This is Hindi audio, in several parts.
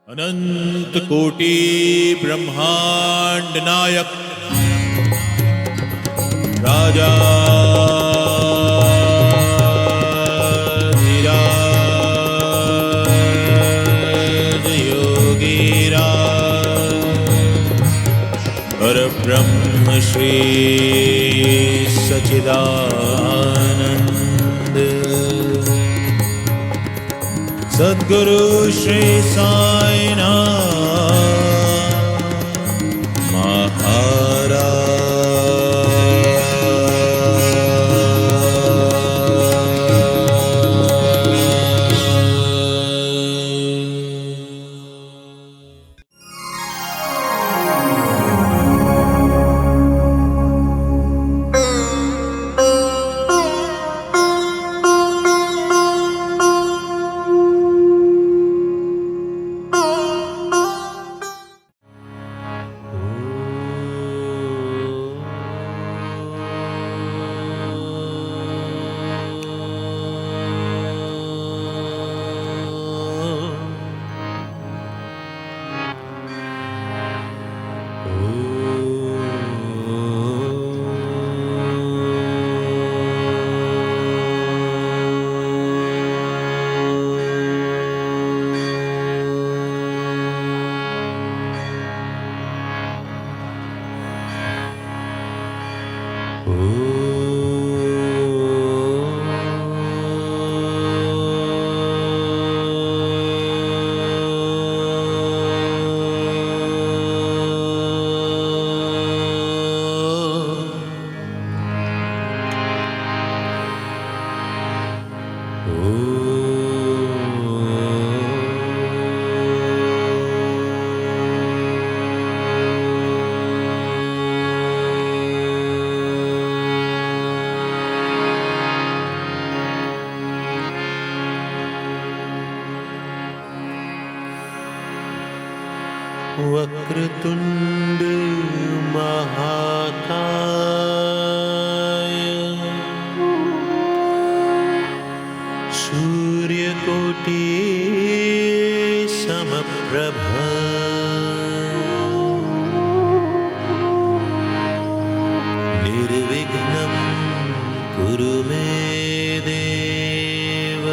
अनंत कोटि ब्रह्मांड नायक राजा धीराज योगीराज परब्रह्म श्री सच्चिदानंद सद्गुरु श्री साईनाथ महाराज। वक्रतुंड महाकाय सूर्यकोटि समप्रभ निर्विघ्नं कुरु मे देव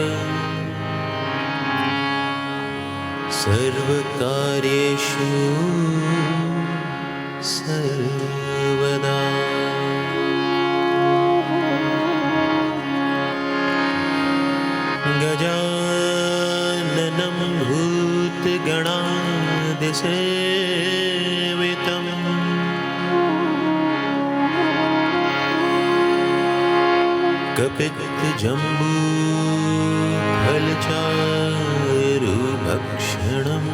सर्वकार्येषु सर्वदा। गजाननं भूतगणादिसेवितं कपित्तजम्बूफलचारुभक्षणम्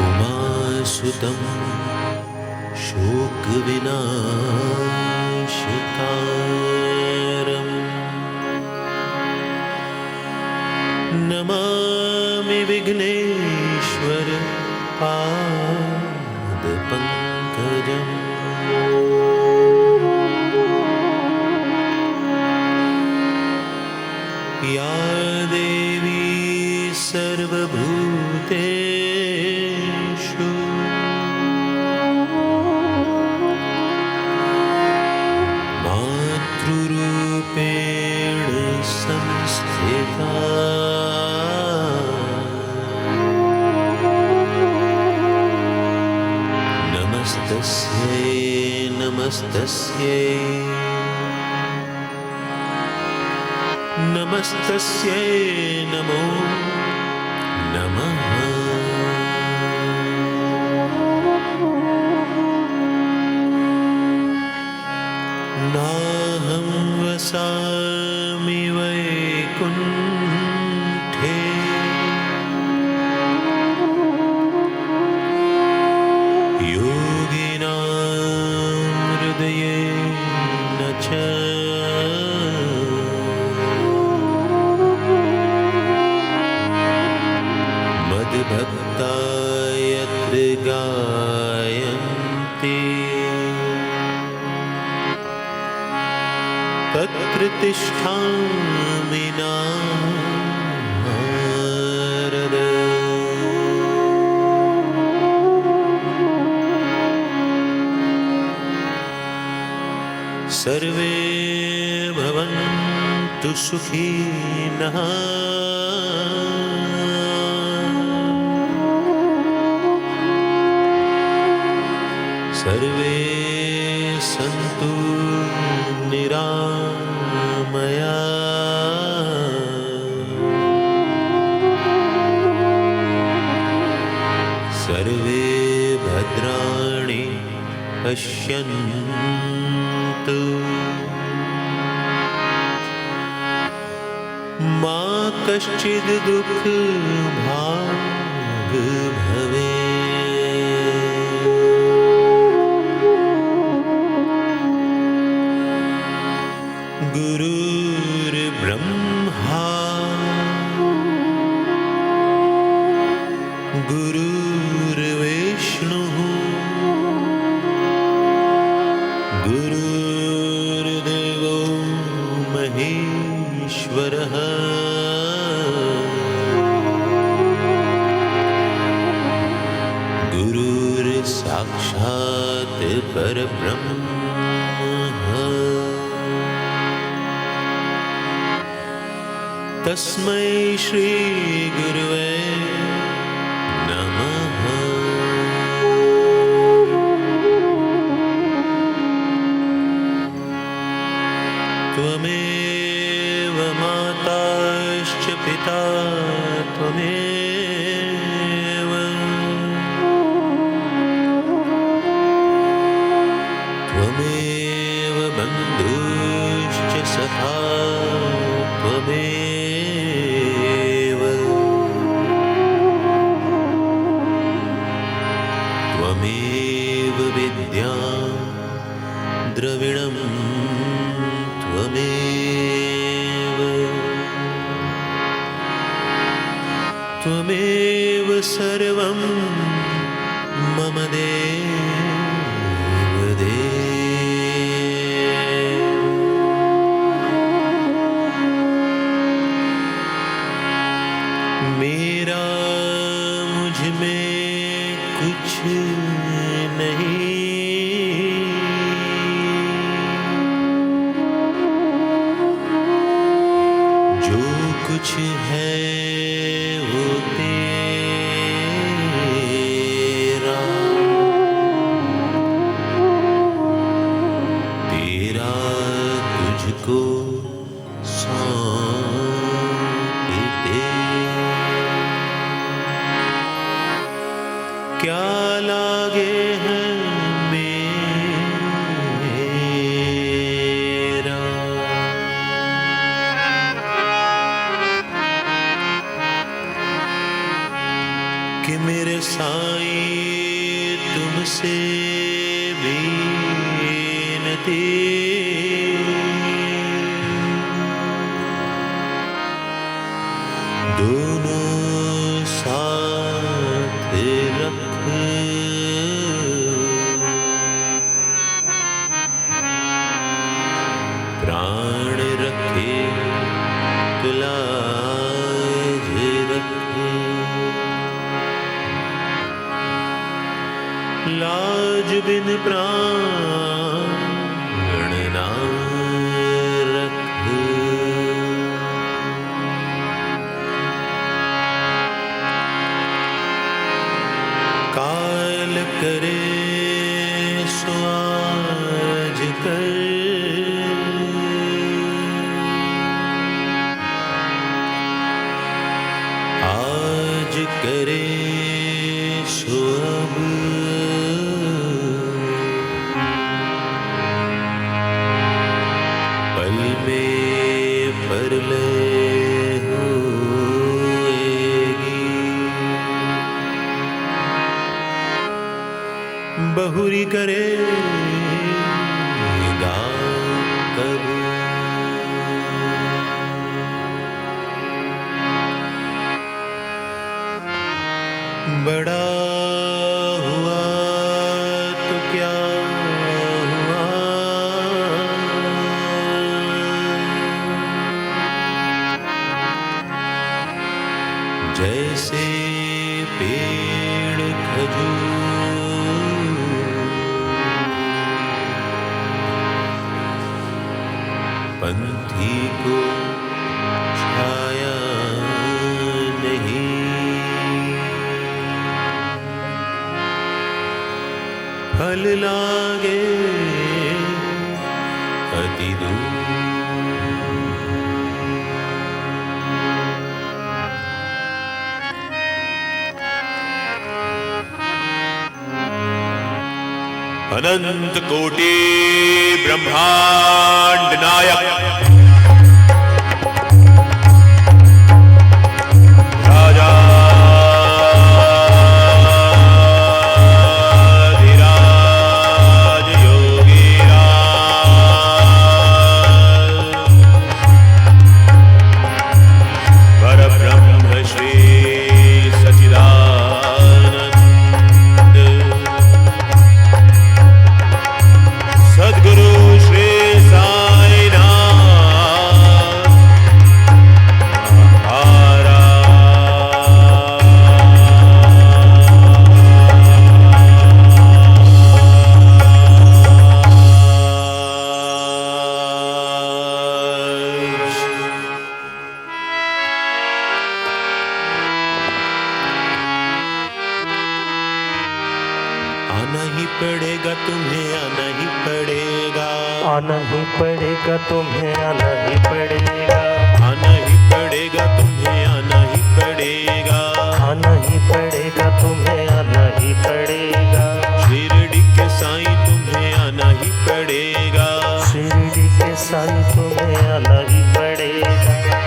उमासुतं शोकविनाशकारम् नमामि विघ्नेश्वर पादपङ्कजम्। या देवी सर्वभूतेषु मातृरूपेण संस्थिता नमस्तस्यै नमस्तस्यै नमस्तस्यै नमो नमः। नाहं वसामि वैकुण्ठे योगिनां हृदयेन च मद्भक्ता यत्र गायन्ति तत्र प्रतिष्ठामि नारद। सर्वे भवन्तु सुखिनः। सर्वे सन्तु निरामया। सर्वे भद्राणि पश्यन्तु मा कश्चित् दुःखभाग् भवेत्। गुरुर्ब्रह्मा गुरुर्विष्णुः गुरुर्देवो महेश्वरः। गुरुर्साक्षात् परब्रह्म। तस्मै श्री गुरुवे नमः। त्वमेव माताश्च पिता त्वमेव। त्वमेव बन्धुश्च सखा त्वमेव। त्वमेव विद्या द्रविणं त्वमेव। त्वमेव सर्वं मम देवदेव। मेरा मुझ में कुछ नहीं। जो कुछ है वो तेरा। तेरा तुझको सौंपते। क्या लागे है मेरा। कि मेरे साईं तुमसे विनती। दोनों साथ रख प्राण रखे तो लाज रखे। लाज बिन प्राण ना रखे। काल करे सो आज कर। आज करे सो अब। पल में परलय होएगी। बहुरी करेगा कब। बड़ा हुआ तो क्या हुआ। जैसे पेड़ खजूर पंथी को छाया नहीं, फल लागे अति दूर। अनंत कोटि ब्रह्मांड नायक राजा धीराज योगीराज परब्रह्म श्री सच्चिदानंद सद्गुरु श्री साईनाथ महाराज। आना ही पड़ेगा तुम्हें, आना ही पड़ेगा, आना ही पड़ेगा तुम्हें, आना ही पड़ेगा, आना ही पड़ेगा तुम्हें, आना ही पड़ेगा, आना ही पड़ेगा तुम्हें, आना ही पड़ेगा, शिरडी के साईं तुम्हें आना ही पड़ेगा, शिरडी के साईं तुम्हें आना ही पड़ेगा,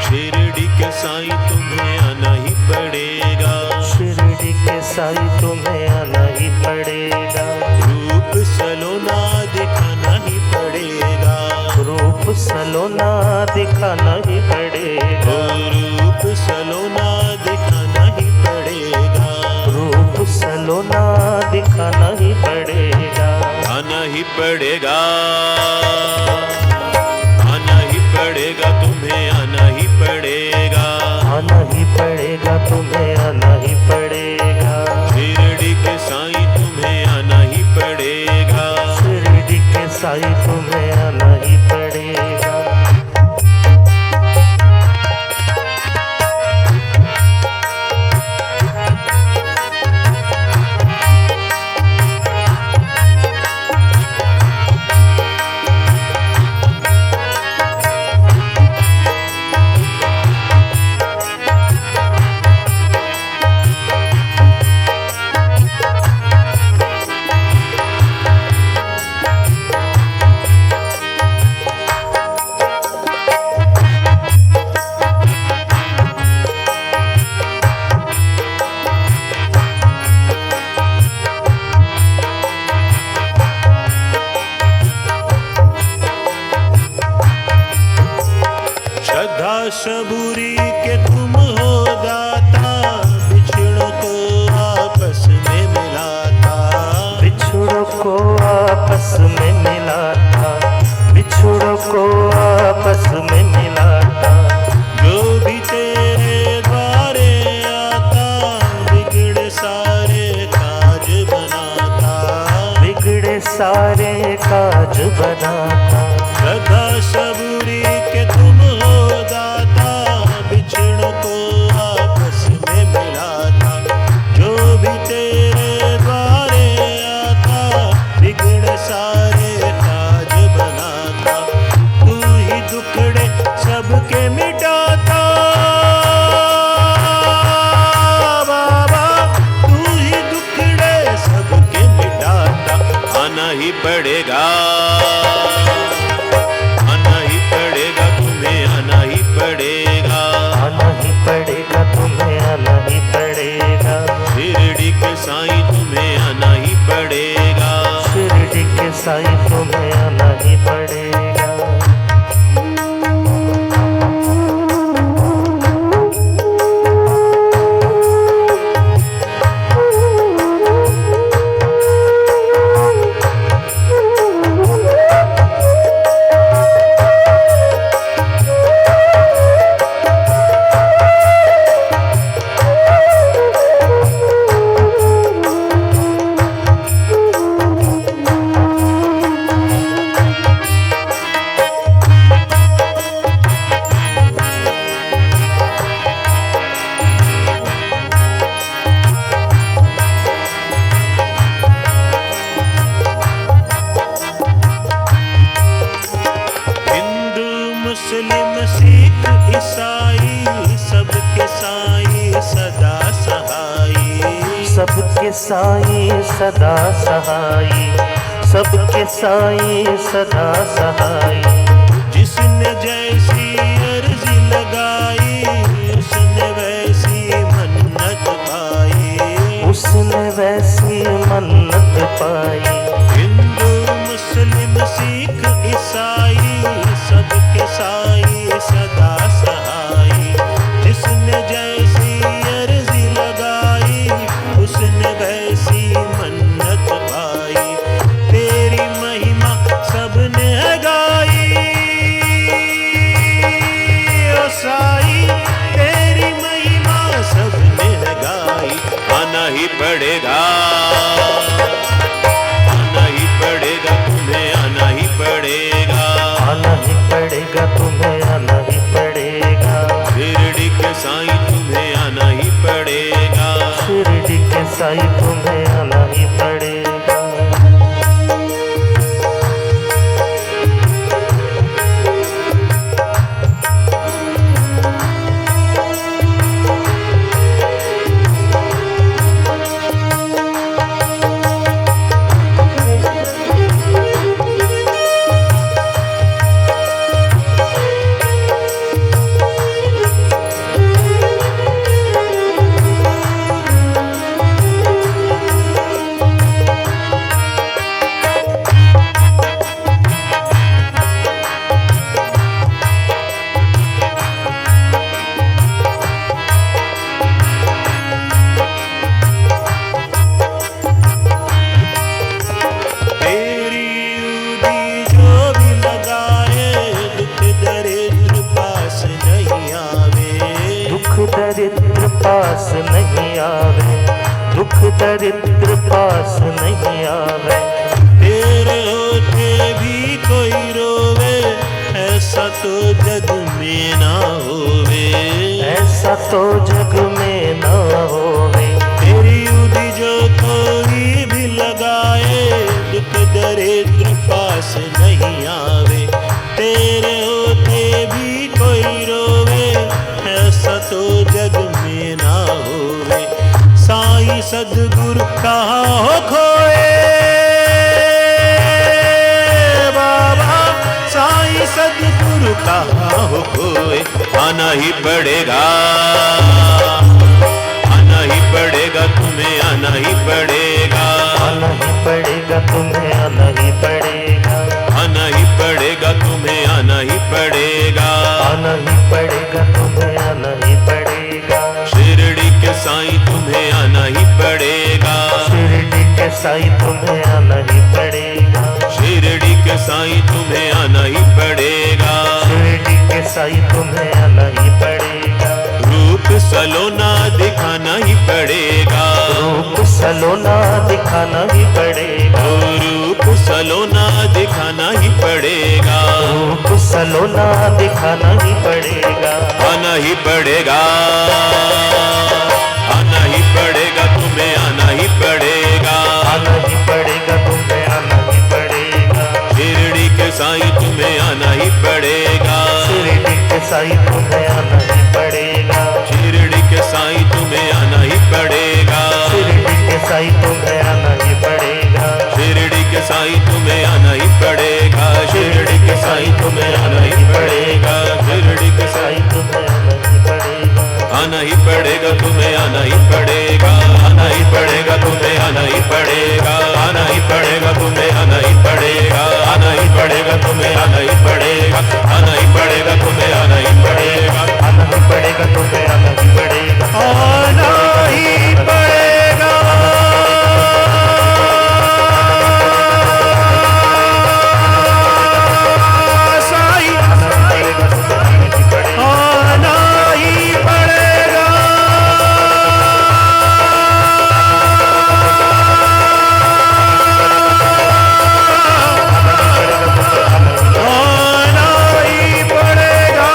शिरडी के साईं तुम्हें आना ही पड़ेगा, शिरडी के साईं तुम्हें आना ही पड़ेगा, रूप सलोना दिखाना ही पड़ेगा, रूप सलोना दिखाना ही पड़ेगा, रूप सलोना दिखाना ही पड़ेगा, रूप सलोना दिखाना ही पड़ेगा, आना ही पड़ेगा, आना ही पड़ेगा तुम्हें, आना ही पड़ेगा, आना ही पड़ेगा तुम्हें, आना ही पड़ेगा, शिरडी के साईं तुम्हें आना ही पड़ेगा, शिरडी के साईं तुम्हें आना ही पड़ेगा। श्रद्धा सबूरी के तुम हो दाता, बिछड़ों को आपस में मिलाता, बिछड़ों को आपस में मिलाता, बिछड़ों को आपस में मिलाता, जो भी तेरे द्वारे आता, बिगड़े सारे काज बनाता, बिगड़े सारे काज बनाता, श्रद्धा सबूरी के तुम हो दाता, बिछड़ों को आपस में मिलाता, जो भी तेरे द्वारे आता, बिगड़े सारे काज बनाता, तू ही दुखड़े सबके मिटाता, बाबा तू ही दुखड़े सबके मिटाता, आना ही पड़ेगा, आना ही पड़ेगा तुम्हें, आना ही पड़ेगा, आना ही पड़ेगा तुम्हें, आना ही पड़ेगा, शिरडी के साईं तुम्हें आना ही पड़ेगा, शिरडी के साईं तुम्हें आना ही पड़ेगा। ईसाई सबके साई सदा सहाई सबके साई सदा सहाई सबके साई सदा सहाई जिसने जैसी अर्जी लगाई उसने वैसी मन्नत पाई उसने वैसी मन्नत पाई हिंदू मुस्लिम सिख ईसाई सबके साई सदा सहाई जिसने जैसी अर्जी लगाई उसने वैसी मन्नत पाई तेरी महिमा सबने गाई ओ साई तेरी महिमा सबने गाई आना ही पड़ेगा आना ही पड़ेगा तुम्हें आना ही पड़ेगा आना ही पड़ेगा तुम्हें आना ही पड़ेगा शिरडी के साईं तुम्हें आना ही पड़ेगा शिरडी के साई तुम्हें आना ही पड़ेगा दरिद्र पास नहीं आवे दुख दरिद्र पास नहीं आवे तेरे होते भी कोई रोवे ऐसा तो जग में ना होवे ऐसा तो जग में ना होवे तेरी उदी जो कोई भी लगाए दुख दरिद्र पास नहीं आवे तेरे होते भी कोई रोवे ऐसा तो जग में ना होवे साईं सद्गुरु कहाँ हो खोए बाबा साईं सद्गुरु कहाँ हो खोए आना ही पड़ेगा आना ही पड़ेगा तुम्हें आना ही पड़ेगा आना ही पड़ेगा तुम्हें आना ही पड़ेगा आना ही पड़ेगा तुम्हें आना ही पड़ेगा आना ही पड़ेगा तुम्हें आना ही पड़ेगा शिरडी के साईं तुम्हें आना ही पड़ेगा शिरडी के साई तुम्हें आना ही पड़ेगा शिरडी के साईं तुम्हें आना ही पड़ेगा शिरडी के साई तुम्हें आना ही पड़ेगा रूप सलोना दिखाना ही पड़ेगा रूप सलोना दिखाना ही पड़ेगा रूप सलोना दिखाना ही पड़ेगा रूप सलोना दिखाना ही पड़ेगा आना ही पड़ेगा आना ही पड़ेगा तुम्हें आना ही पड़ेगा आना ही पड़ेगा तुम्हें आना ही पड़ेगा शिरडी के साईं तुम्हें आना ही पड़ेगा शिरडी के साई तुम्हें आना ही पड़ेगा शिरडी के साईं तुम्हें आना ही पड़ेगा शिरडी के साई तुम्हें आना ही पड़ेगा शिरडी के साईं तुम्हें आना ही पड़ेगा शिरडी के साईं तुम्हें आना ही पड़ेगा शिरडी के साई साईं तुम्हें आना ही पड़ेगा आना ही पड़ेगा तुम्हें आना ही पड़ेगा आना ही पड़ेगा तुम्हें आना ही पड़ेगा आना ही पड़ेगा तुम्हें आना ही पड़ेगा आना ही पड़ेगा तुम्हें आना ही पड़ेगा आना ही पड़ेगा तुम्हें आना ही पड़ेगा आना ही पड़ेगा तुम्हें आना ही पड़ेगा आना ही पड़ेगा साईं आना ही पड़ेगा आना ही पड़ेगा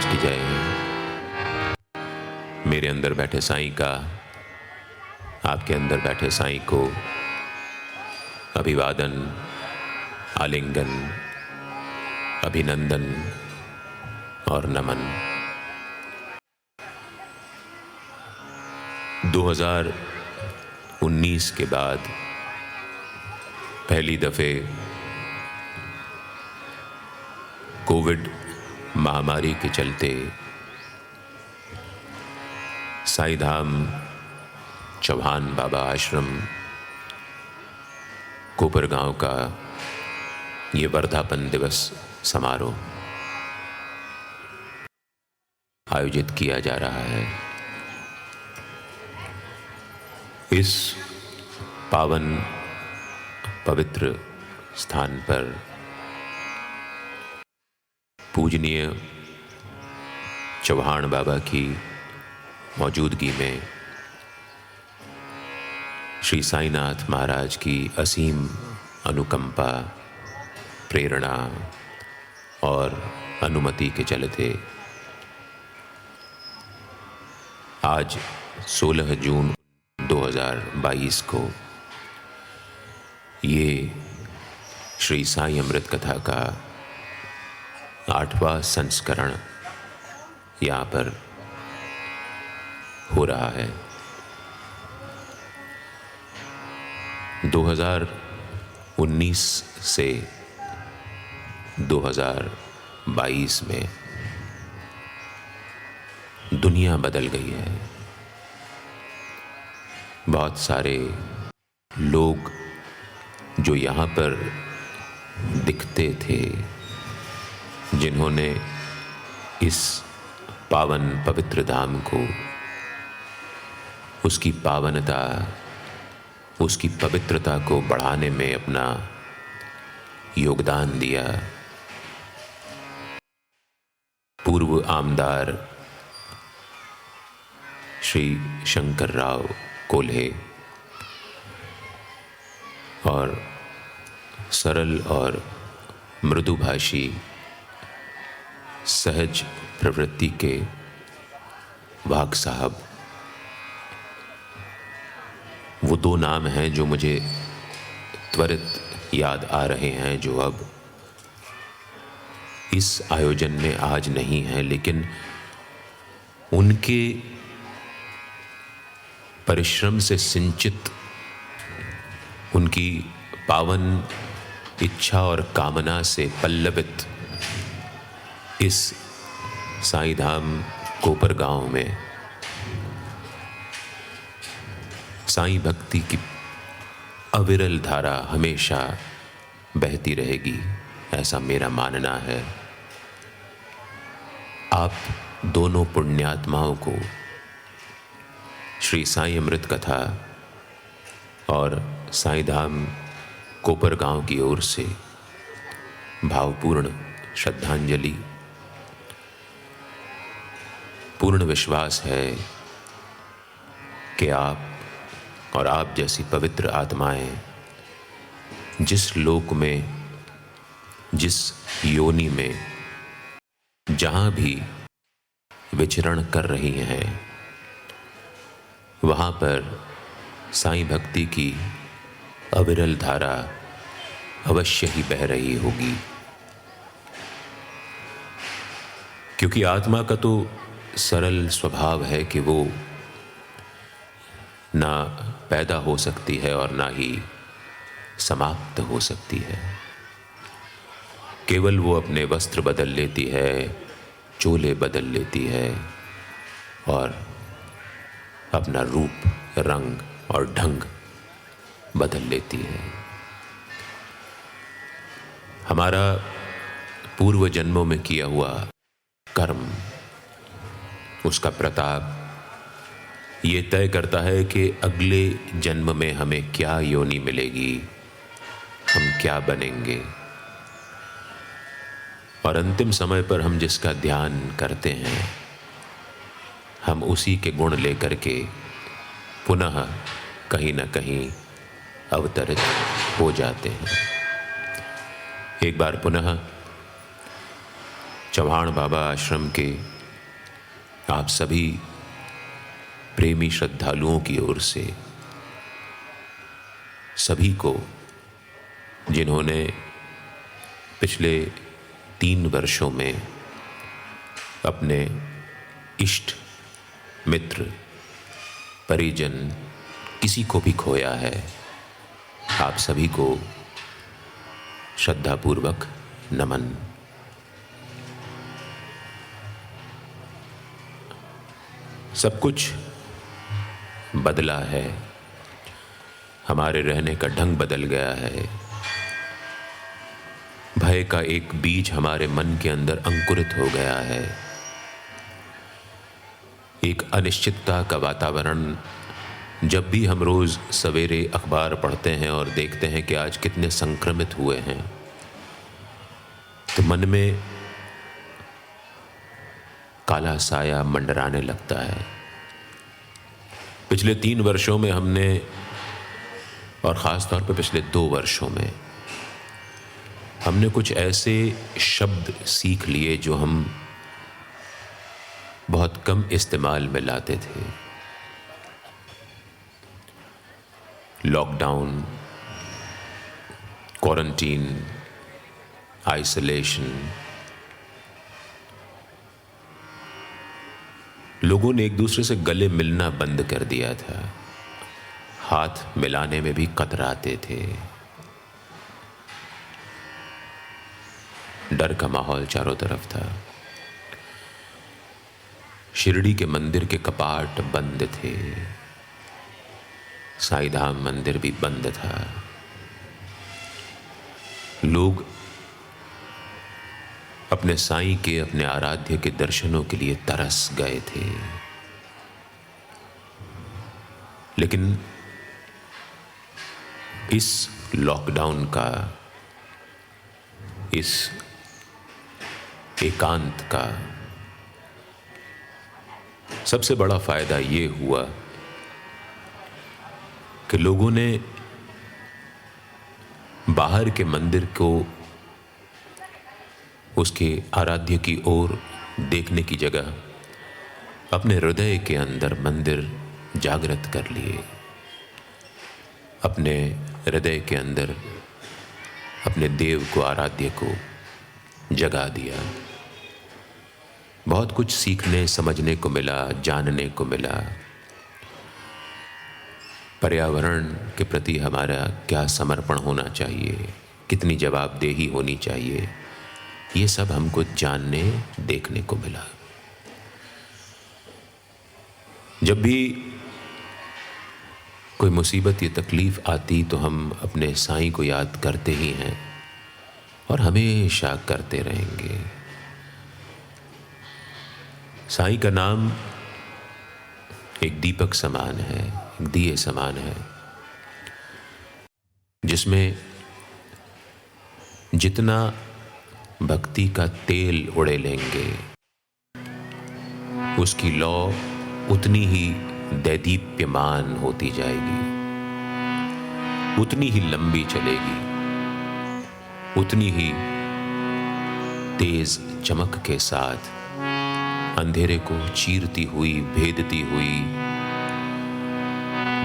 महाराज की जय। मेरे अंदर बैठे साईं का आपके अंदर बैठे साईं को अभिवादन, आलिंगन, अभिनंदन और नमन। 2019 के बाद पहली दफे कोविड महामारी के चलते साईं धाम चौहान बाबा आश्रम कोपरगांव का ये वर्धापन दिवस समारोह आयोजित किया जा रहा है। इस पावन पवित्र स्थान पर पूजनीय चौहान बाबा की मौजूदगी में श्री साईनाथ महाराज की असीम अनुकंपा, प्रेरणा और अनुमति के चलते आज 16 जून 2022 को ये श्री साईं अमृत कथा का 8वां संस्करण यहाँ पर हो रहा है। 2019 से 2022 में दुनिया बदल गई है। बहुत सारे लोग जो यहाँ पर दिखते थे, जिन्होंने इस पावन पवित्र धाम को, उसकी पावनता, उसकी पवित्रता को बढ़ाने में अपना योगदान दिया। पूर्व आमदार श्री शंकर राव कोल्हे और सरल और मृदुभाषी सहज प्रवृत्ति के वाघ साहब, वो दो नाम हैं जो मुझे त्वरित याद आ रहे हैं, जो अब इस आयोजन में आज नहीं है, लेकिन उनके परिश्रम से सिंचित, उनकी पावन इच्छा और कामना से पल्लवित इस साईं धाम कोपरगांव में साईं भक्ति की अविरल धारा हमेशा बहती रहेगी, ऐसा मेरा मानना है। आप दोनों पुण्यात्माओं को श्री साईं अमृत कथा और साईं धाम कोपरगांव की ओर से भावपूर्ण श्रद्धांजलि। पूर्ण विश्वास है कि आप और आप जैसी पवित्र आत्माएं जिस लोक में, जिस योनि में, जहाँ भी विचरण कर रही हैं, वहाँ पर साईं भक्ति की अविरल धारा अवश्य ही बह रही होगी। क्योंकि आत्मा का तो सरल स्वभाव है कि वो ना पैदा हो सकती है और ना ही समाप्त हो सकती है। केवल वो अपने वस्त्र बदल लेती है, चोले बदल लेती है और अपना रूप, रंग और ढंग बदल लेती है। हमारा पूर्व जन्मों में किया हुआ कर्म, उसका प्रताप ये तय करता है कि अगले जन्म में हमें क्या योनि मिलेगी, हम क्या बनेंगे। और अंतिम समय पर हम जिसका ध्यान करते हैं, हम उसी के गुण लेकर के पुनः कहीं न कहीं अवतरित हो जाते हैं। एक बार पुनः चौहान बाबा आश्रम के आप सभी प्रेमी श्रद्धालुओं की ओर से सभी को, जिन्होंने पिछले 3 वर्षों में अपने इष्ट मित्र परिजन किसी को भी खोया है, आप सभी को श्रद्धापूर्वक नमन। सब कुछ बदला है, हमारे रहने का ढंग बदल गया है। भय का एक बीज हमारे मन के अंदर अंकुरित हो गया है। एक अनिश्चितता का वातावरण, जब भी हम रोज सवेरे अखबार पढ़ते हैं और देखते हैं कि आज कितने संक्रमित हुए हैं, तो मन में काला साया मंडराने लगता है। पिछले 3 वर्षों में हमने, और ख़ास तौर पर पिछले 2 वर्षों में, हमने कुछ ऐसे शब्द सीख लिए जो हम बहुत कम इस्तेमाल में लाते थे। Lockdown, quarantine, isolation. लोगों ने एक दूसरे से गले मिलना बंद कर दिया था, हाथ मिलाने में भी कतराते थे। डर का माहौल चारों तरफ था। शिरडी के मंदिर के कपाट बंद थे, साईं धाम मंदिर भी बंद था। लोग अपने साईं के, अपने आराध्य के दर्शनों के लिए तरस गए थे। लेकिन इस लॉकडाउन का, इस एकांत का सबसे बड़ा फायदा ये हुआ कि लोगों ने बाहर के मंदिर को उसके आराध्य की ओर देखने की जगह अपने हृदय के अंदर मंदिर जागृत कर लिए। अपने हृदय के अंदर अपने देव को, आराध्य को जगा दिया। बहुत कुछ सीखने समझने को मिला, जानने को मिला। पर्यावरण के प्रति हमारा क्या समर्पण होना चाहिए, कितनी जवाबदेही होनी चाहिए, ये सब हमको जानने, देखने को मिला। जब भी कोई मुसीबत या तकलीफ आती तो हम अपने साईं को याद करते ही हैं और हमेशा करते रहेंगे। साईं का नाम एक दीपक समान है, एक दिए समान है, जिसमें जितना भक्ति का तेल उड़े लेंगे, उसकी लौ उतनी ही दैदीप्यमान होती जाएगी, उतनी ही लंबी चलेगी, उतनी ही तेज चमक के साथ अंधेरे को चीरती हुई, भेदती हुई,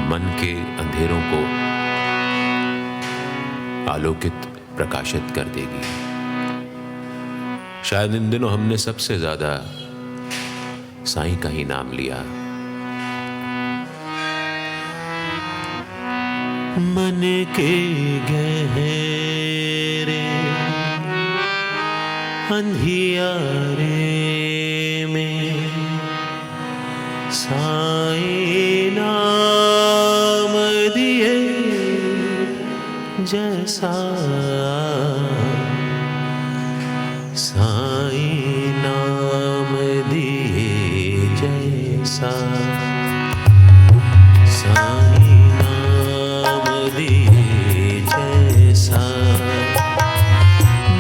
मन के अंधेरों को आलोकित, प्रकाशित कर देगी। शायद इन दिनों हमने सबसे ज्यादा साईं का ही नाम लिया। मन के गहरे अंधियारे में साईं नाम दिए जैसा, साईं नाम दिए जैसा, साईं नाम दिए जैसा।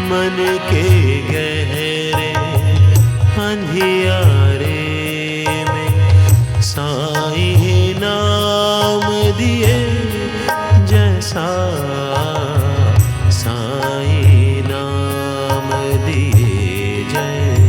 मन के गहरे अंधियारे में साईं नाम दिए जैसा, साईं नाम दिए जैसा।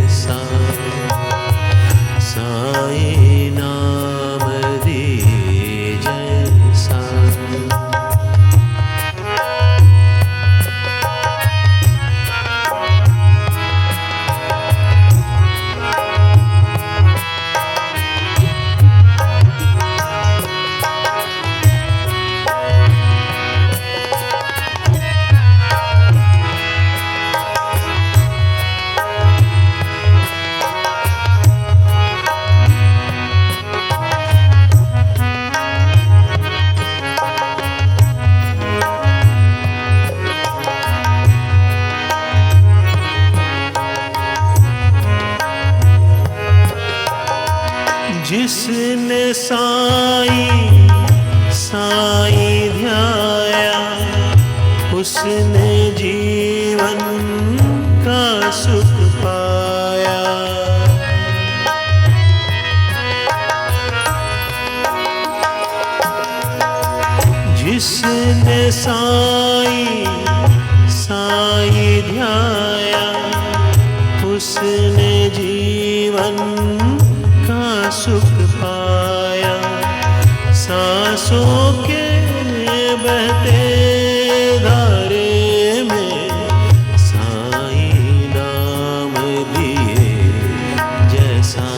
जिसने साईं साईं ध्याया उसने जीवन का सुख पाया। जिसने साईं साईं ध्याया उसने जीवन का सुख पाया। सांसों के बहते धारे में साईं नाम दिए जैसा,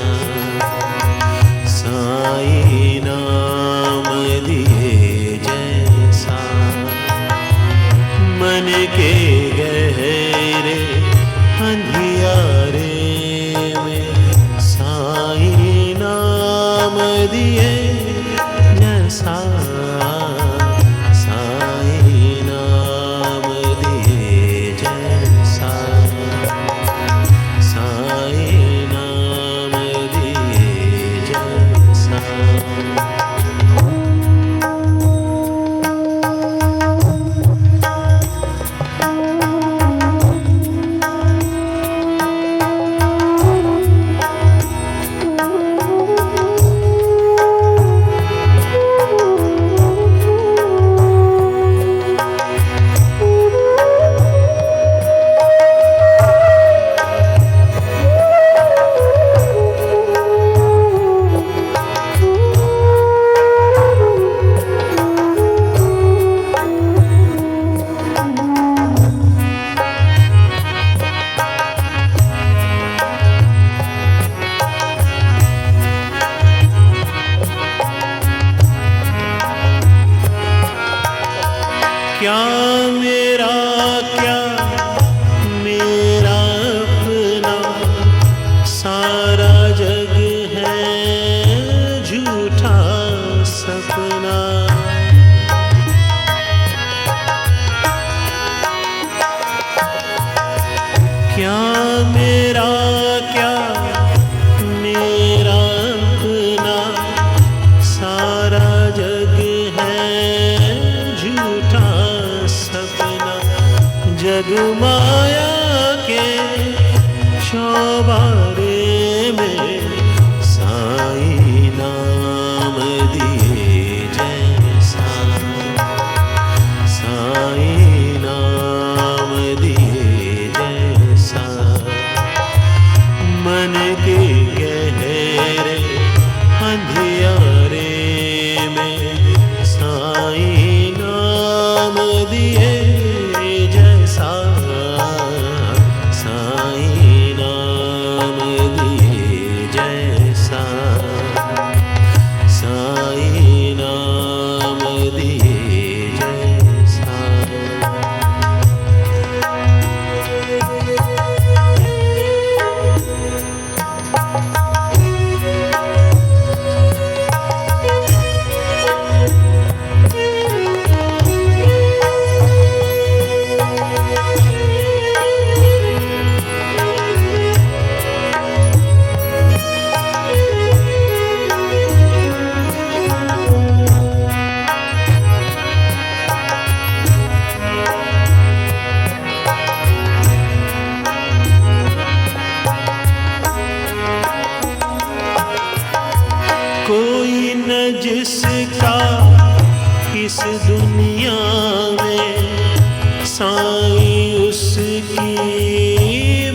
साईं नाम दिए जैसा। मन के गहरे अंधियारे में साईं नाम दिए जैसा, साईं नाम दिए जैसा, साईं नाम दिए जैसा। क्या मेरा क्या मेरा अपना सारा जग है झूठा सपना। क्या मेरा क्या मेरा अपना सारा जग जग माया के चौबारे में साईं नाम दिए जैसा, साईं नाम दिए जैसा। मन के गहरे अंधियारे में साईं नाम दिए जैसा, साईं नाम दिए जैसा, साईं नाम दिए जैसा। कोई न जिसका इस दुनिया में साईं उसकी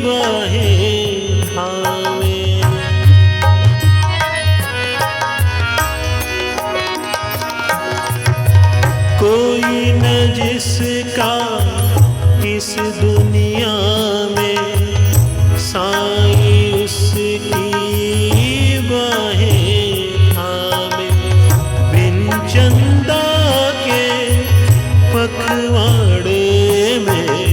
बाहें थामे। कोई न जिसका इस दुनिया में साईं उसकी बाहें चंदा के पखवाड़े में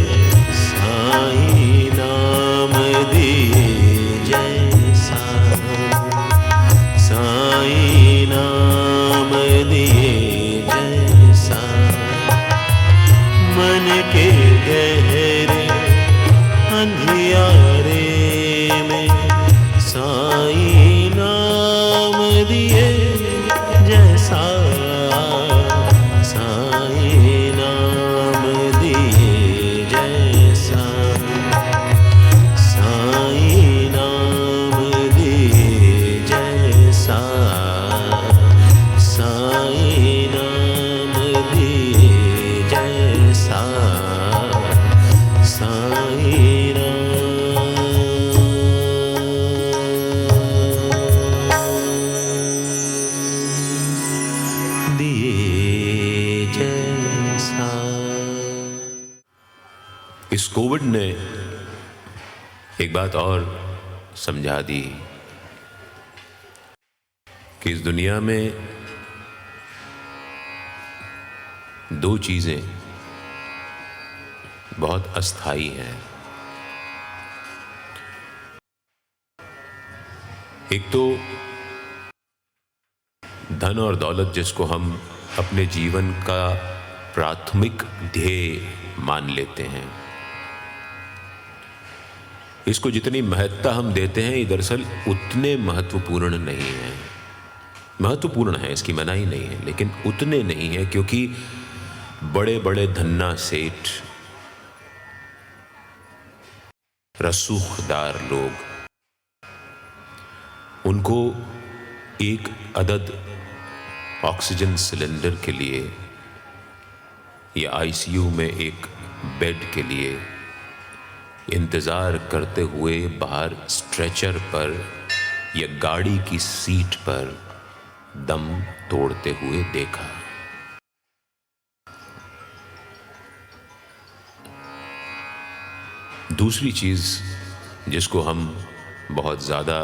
कोविड ने एक बात और समझा दी कि इस दुनिया में दो चीजें बहुत अस्थाई हैं। एक तो धन और दौलत, जिसको हम अपने जीवन का प्राथमिक ध्येय मान लेते हैं, इसको जितनी महत्ता हम देते हैं, ये दरअसल उतने महत्वपूर्ण नहीं है। महत्वपूर्ण है, इसकी मनाही नहीं है, लेकिन उतने नहीं है, क्योंकि बड़े बड़े धन्ना सेठ, रसूखदार लोग, उनको एक अदद ऑक्सीजन सिलेंडर के लिए या आईसीयू में एक बेड के लिए इंतज़ार करते हुए बाहर स्ट्रेचर पर या गाड़ी की सीट पर दम तोड़ते हुए देखा। दूसरी चीज जिसको हम बहुत ज्यादा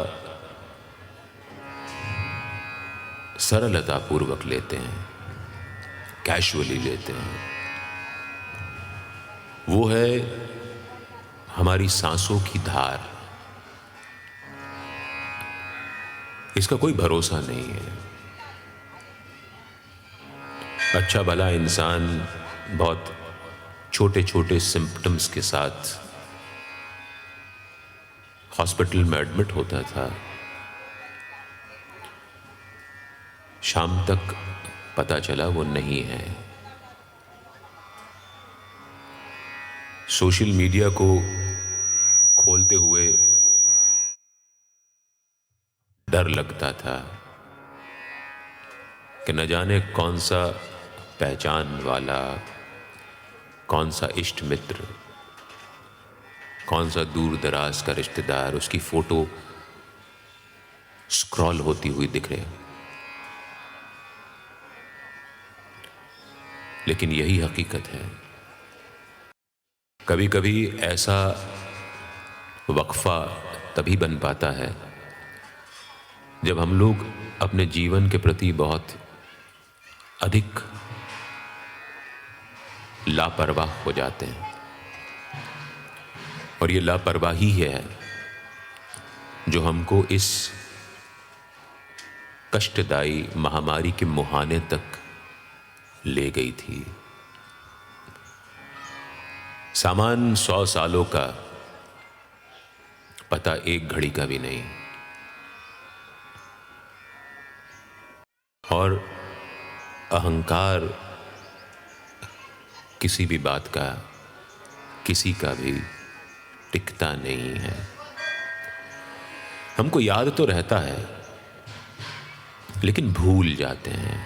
सरलतापूर्वक लेते हैं, कैजुअली लेते हैं, वो है हमारी सांसों की धार। इसका कोई भरोसा नहीं है। अच्छा भला इंसान बहुत छोटे छोटे सिम्पटम्स के साथ हॉस्पिटल में एडमिट होता था, शाम तक पता चला वो नहीं है। सोशल मीडिया को खोलते हुए डर लगता था कि न जाने कौन सा पहचान वाला, कौन सा इष्ट मित्र, कौन सा दूर दराज का रिश्तेदार उसकी फोटो स्क्रॉल होती हुई दिख रहे। लेकिन यही हकीकत है। कभी कभी ऐसा वक्फा तभी बन पाता है जब हम लोग अपने जीवन के प्रति बहुत अधिक लापरवाह हो जाते हैं, और ये लापरवाही है जो हमको इस कष्टदायी महामारी के मुहाने तक ले गई थी। सामान 100 सालों का, पता एक घड़ी का भी नहीं। और अहंकार किसी भी बात का, किसी का भी टिकता नहीं है। हमको याद तो रहता है लेकिन भूल जाते हैं।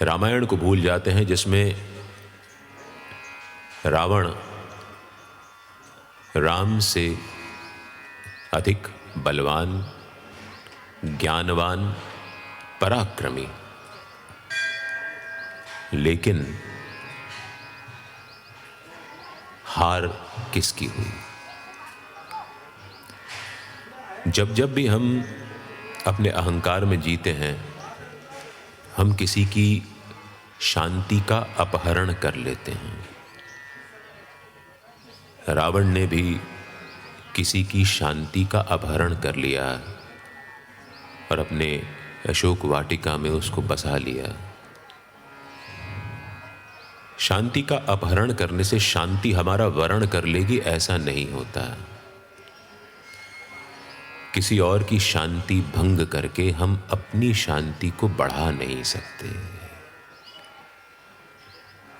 रामायण को भूल जाते हैं, जिसमें रावण राम से अधिक बलवान, ज्ञानवान, पराक्रमी, लेकिन हार किसकी हुई? जब जब भी हम अपने अहंकार में जीते हैं, हम किसी की शांति का अपहरण कर लेते हैं। रावण ने भी किसी की शांति का अपहरण कर लिया और अपने अशोक वाटिका में उसको बसा लिया। शांति का अपहरण करने से शांति हमारा वरण कर लेगी, ऐसा नहीं होता। किसी और की शांति भंग करके हम अपनी शांति को बढ़ा नहीं सकते।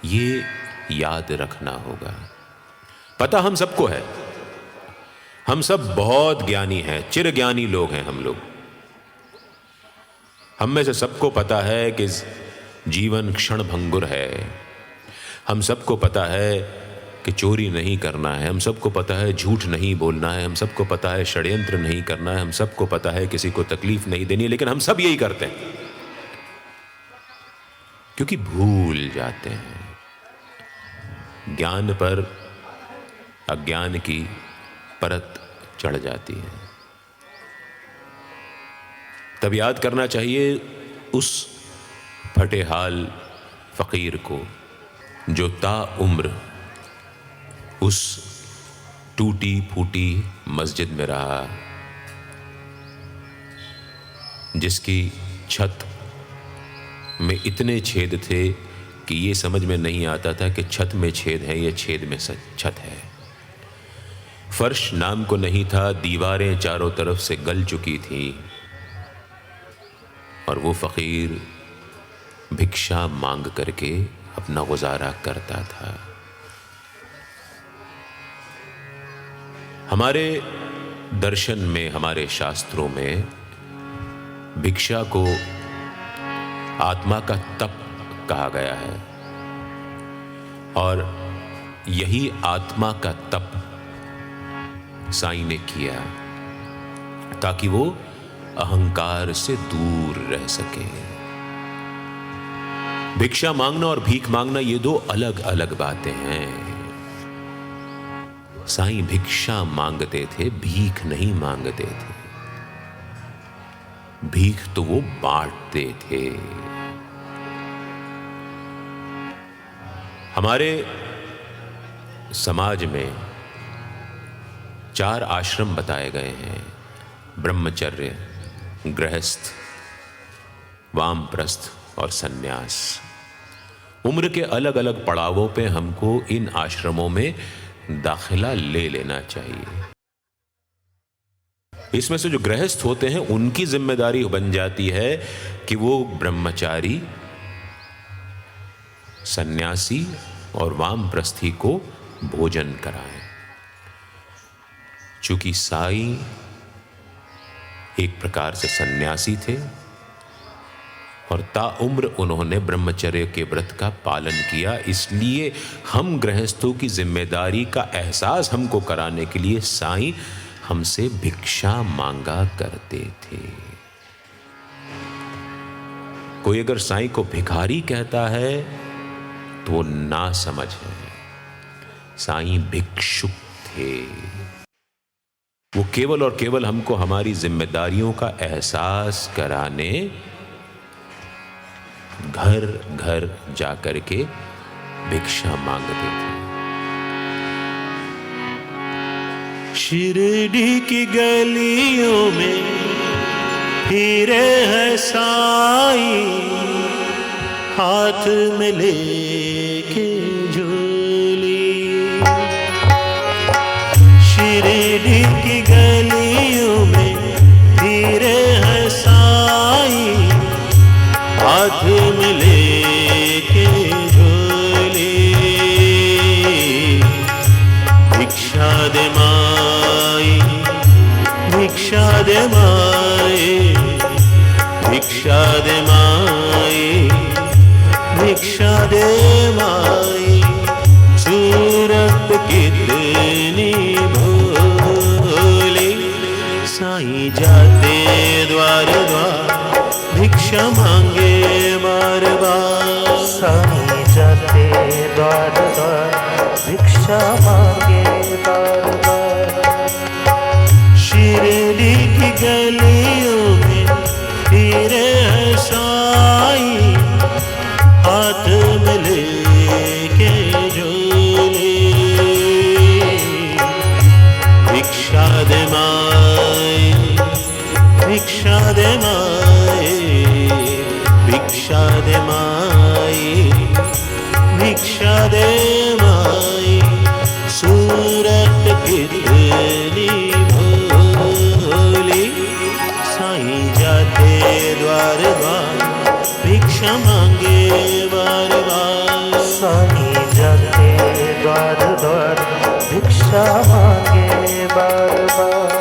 ये याद रखना होगा। पता हम सबको है, हम सब बहुत ज्ञानी हैं, चिर ज्ञानी लोग हैं हम लोग। हम में से सबको पता है कि जीवन क्षण भंगुर है। हम सबको पता है कि चोरी नहीं करना है। हम सबको पता है झूठ नहीं बोलना है। हम सबको पता है षड्यंत्र नहीं करना है। हम सबको पता है किसी को तकलीफ नहीं देनी है। लेकिन हम सब यही करते हैं क्योंकि भूल जाते हैं। ज्ञान पर अज्ञान की परत चढ़ जाती है। तब याद करना चाहिए उस फटेहाल फ़कीर को जो ताउम्र उस टूटी फूटी मस्जिद में रहा, जिसकी छत में इतने छेद थे कि ये समझ में नहीं आता था कि छत में छेद है या छेद में छत है। फर्श नाम को नहीं था, दीवारें चारों तरफ से गल चुकी थी और वो फ़कीर भिक्षा मांग करके अपना गुजारा करता था। हमारे दर्शन में, हमारे शास्त्रों में भिक्षा को आत्मा का तप कहा गया है और यही आत्मा का तप साईं ने किया ताकि वो अहंकार से दूर रह सके। भिक्षा मांगना और भीख मांगना ये दो अलग अलग बातें हैं। साईं भिक्षा मांगते थे, भीख नहीं मांगते थे। भीख तो वो बांटते थे। हमारे समाज में 4 आश्रम बताए गए हैं: ब्रह्मचर्य, गृहस्थ, वामप्रस्थ और सन्यास। उम्र के अलग अलग पड़ावों पे हमको इन आश्रमों में दाखिला ले लेना चाहिए। इसमें से जो गृहस्थ होते हैं उनकी जिम्मेदारी बन जाती है कि वो ब्रह्मचारी, सन्यासी और वामप्रस्थी को भोजन कराएं। चूंकि साईं एक प्रकार से सन्यासी थे और ताउम्र उन्होंने ब्रह्मचर्य के व्रत का पालन किया, इसलिए हम गृहस्थों की जिम्मेदारी का एहसास हमको कराने के लिए साईं हमसे भिक्षा मांगा करते थे। कोई अगर साईं को भिखारी कहता है तो वो ना समझ है। साईं भिक्षुक थे। वो केवल और केवल हमको हमारी जिम्मेदारियों का एहसास कराने घर घर जाकर के भिक्षा मांगते थे। शिरडी की गलियों में फिरे है साईं, हाथ में लेके झोली। शिरडी की गलियों में फिरे है साईं, हाथ में लेके झोली। भिक्षा दे माई, भिक्षा दे माई, भिक्षा दे माई, भिक्षा दे माई। सूरत कितनी भोली, साईं जाते द्वार द्वार भिक्षा मांगे बार बार। साईं जाते द्वार द्वार भिक्षा मांगे बार बार। शिरडी की गलियों में फिरे है साईं, हाथ में लेके झोली। भिक्षा दे माई, भिक्षा दे माई, भिक्षा दे माई, भिक्षा दे माई। सूरत कितनी भोली, साईं जाते द्वार द्वार भिक्षा मांगे बार बार। साईं जाते द्वार द्वार भिक्षा मांगे बार बार।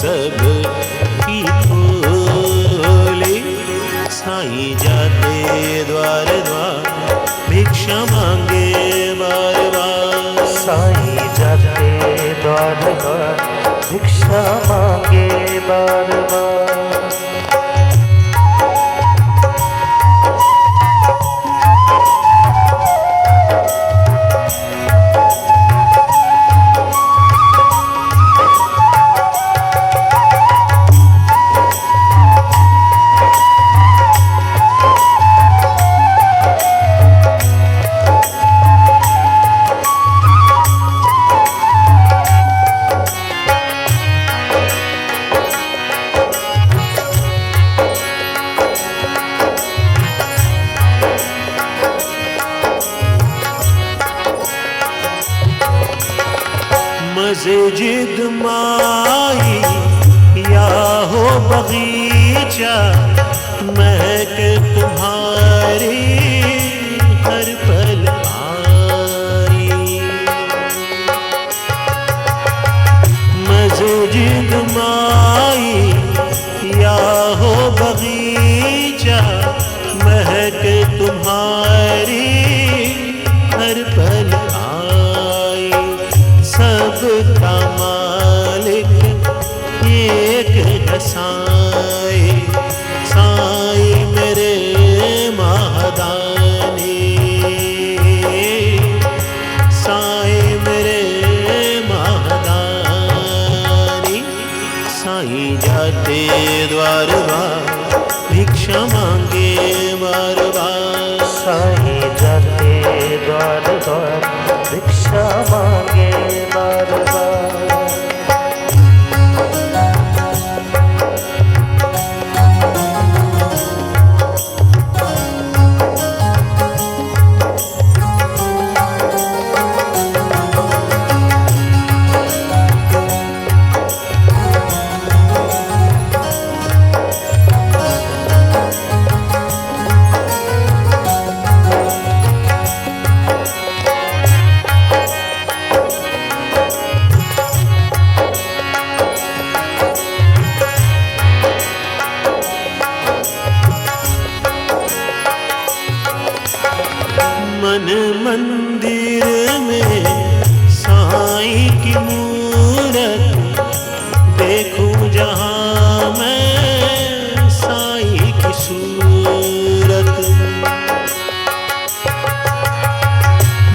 सब की खोले। साईं जाते द्वार द्वार भिक्षा मांगे बार बार। साईं जाते द्वार द्वार भिक्षा मांगे बार बार। मस्जिद माई या हो बगीचा, महक तुम्हारी हर पल आई। मस्जिद माई या हो बगीचा, महक तुम्हारी हर पल आई। सबका मालिक एक है साईं, साईं मेरे महादानी। साईं मेरे महादानी। साईं जाते द्वार द्वार भिक्षा मांगे बार बार। साईं जाते द्वार द्वार भिक्षा मांगे बार बार। मन मंदिर में साईं की मूरत, देखूं जहां मैं साईं की सूरत।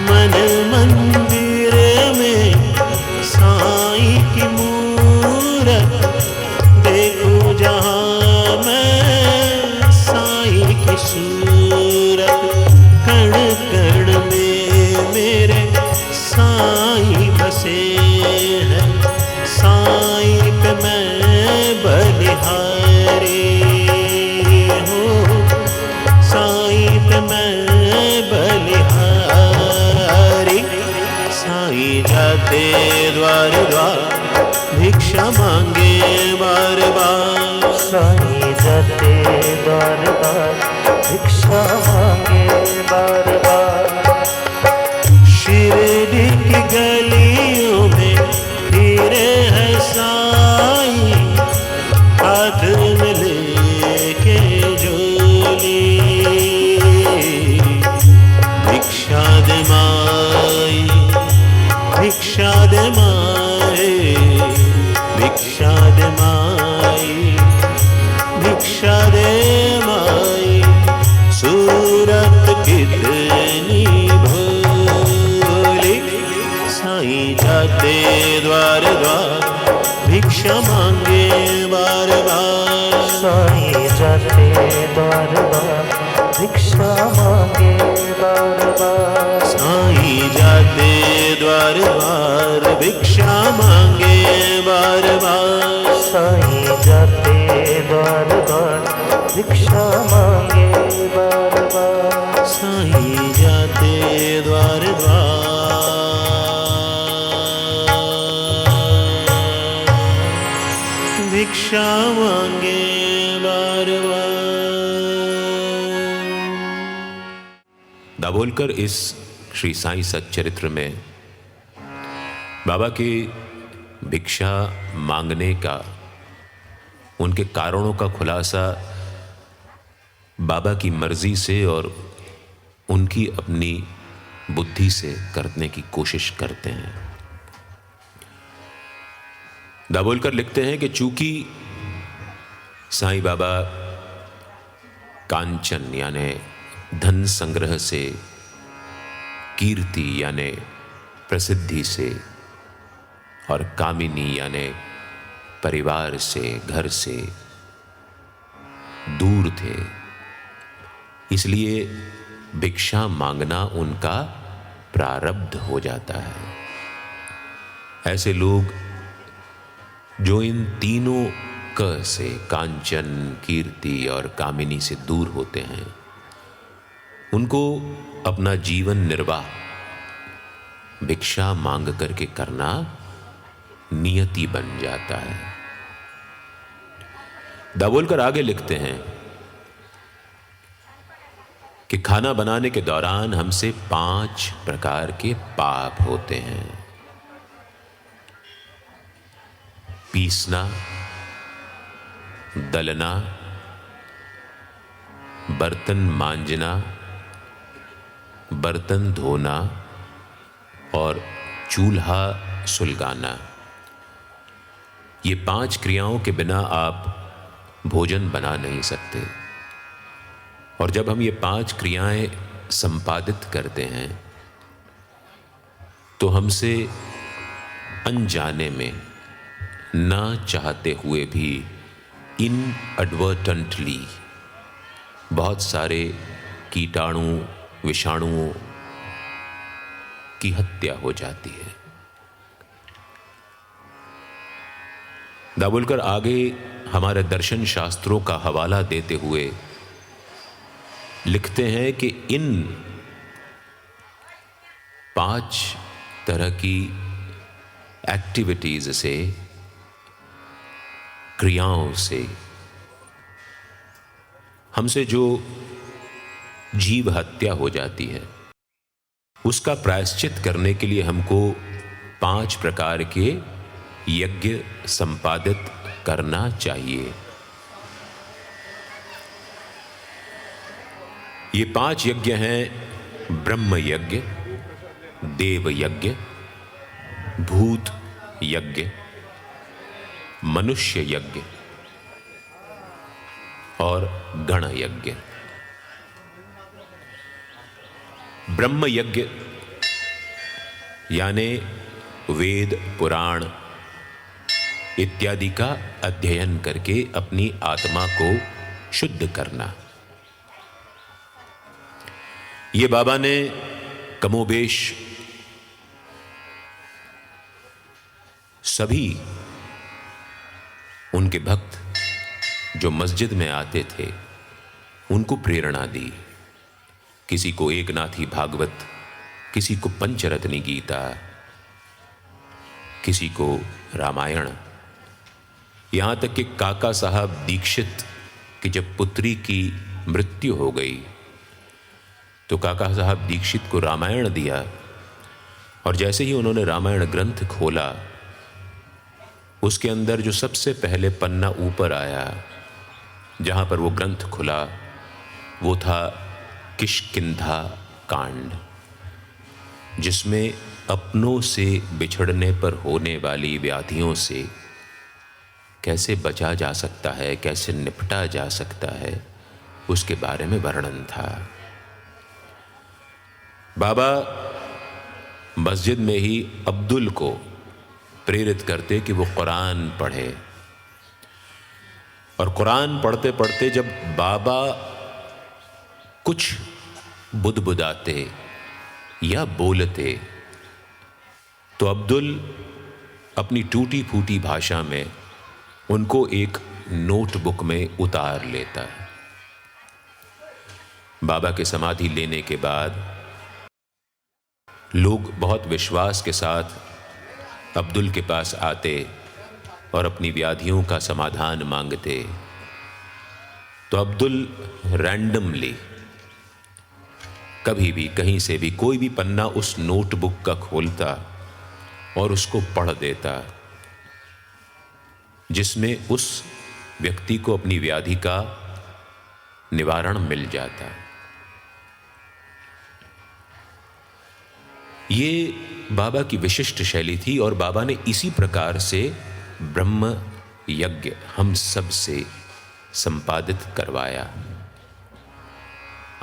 मन मंदिर में साईं की मूरत, देखूं जहां मैं साईं की सूरत। कण कण में मेरे साईं बसे हैं, साईं पे मैं बलिहारी हूँ। साईं पे मैं बलिहारी। साईं जाते द्वार द्वार भिक्षा मांगे बार बार। साईं जाते द्वार द्वार भिक्षा मांगे बार बार। शिरडी की गलियों में फिरे है साईं, हाथ में लेके झोली। भिक्षा दे माई, भिक्षा दे माई, भिक्षा दे माई, भिक्षा दे माई। सूरत कितनी भोली। साईं जाते द्वार द्वार भिक्षा मांगे बार बार। साईं जाते द्वार द्वार भिक्षा मांगे बार बार। साईं जाते द्वार द्वार भिक्षा मांगे बार बार। साईं जाते द्वार द्वार भिक्षा मांगे बार बार। साईं जाते द्वार द्वार भिक्षा मांगे बार बार। दाभोलकर इस श्री साईं सच्चरित्र में बाबा की भिक्षा मांगने का उनके कारणों का खुलासा बाबा की मर्जी से और उनकी अपनी बुद्धि से करने की कोशिश करते हैं। दाभोलकर लिखते हैं कि चूंकि साईं बाबा कांचन यानी धन संग्रह से, कीर्ति यानी प्रसिद्धि से, और कामिनी यानी परिवार से, घर से दूर थे, इसलिए भिक्षा मांगना उनका प्रारब्ध हो जाता है। ऐसे लोग जो इन तीनों क से, कांचन, कीर्ति और कामिनी से दूर होते हैं, उनको अपना जीवन निर्वाह भिक्षा मांग करके करना नियति बन जाता है। दाभोलकर आगे लिखते हैं कि खाना बनाने के दौरान हमसे 5 प्रकार के पाप होते हैं। पीसना, दलना, बर्तन मांजना, बर्तन धोना और चूल्हा सुलगाना। ये 5 क्रियाओं के बिना आप भोजन बना नहीं सकते। और जब हम ये 5 क्रियाएं संपादित करते हैं तो हमसे अनजाने में, ना चाहते हुए भी, इनएडवर्टेंटली बहुत सारे कीटाणु, विषाणुओं की हत्या हो जाती है। दाभोलकर आगे हमारे दर्शन शास्त्रों का हवाला देते हुए लिखते हैं कि इन 5 तरह की एक्टिविटीज से, क्रियाओं से हमसे जो जीव हत्या हो जाती है, उसका प्रायश्चित करने के लिए हमको 5 प्रकार के यज्ञ संपादित करना चाहिए। ये 5 यज्ञ हैं ब्रह्म यज्ञ, देव यज्ञ, भूत यज्ञ, मनुष्य यज्ञ और गण यज्ञ। ब्रह्म यज्ञ यानी वेद, पुराण इत्यादि का अध्ययन करके अपनी आत्मा को शुद्ध करना। ये बाबा ने कमोबेश सभी उनके भक्त जो मस्जिद में आते थे उनको प्रेरणा दी। किसी को एकनाथी भागवत, किसी को पंचरत्नी गीता, किसी को रामायण। यहां तक कि काका साहब दीक्षित की जब पुत्री की मृत्यु हो गई तो काका साहब दीक्षित को रामायण दिया, और जैसे ही उन्होंने रामायण ग्रंथ खोला, उसके अंदर जो सबसे पहले पन्ना ऊपर आया, जहां पर वो ग्रंथ खुला, वो था किष्किंधा कांड, जिसमें अपनों से बिछड़ने पर होने वाली व्याधियों से कैसे बचा जा सकता है, कैसे निपटा जा सकता है, उसके बारे में वर्णन था। बाबा मस्जिद में ही अब्दुल को प्रेरित करते कि वो कुरान पढ़े, और कुरान पढ़ते पढ़ते जब बाबा कुछ बुदबुदाते या बोलते तो अब्दुल अपनी टूटी फूटी भाषा में उनको एक नोटबुक में उतार लेता है। बाबा के समाधि लेने के बाद लोग बहुत विश्वास के साथ अब्दुल के पास आते और अपनी व्याधियों का समाधान मांगते, तो अब्दुल रैंडमली कभी भी कहीं से भी कोई भी पन्ना उस नोटबुक का खोलता और उसको पढ़ देता, जिसमें उस व्यक्ति को अपनी व्याधि का निवारण मिल जाता है। ये बाबा की विशिष्ट शैली थी और बाबा ने इसी प्रकार से ब्रह्म यज्ञ हम सब से संपादित करवाया।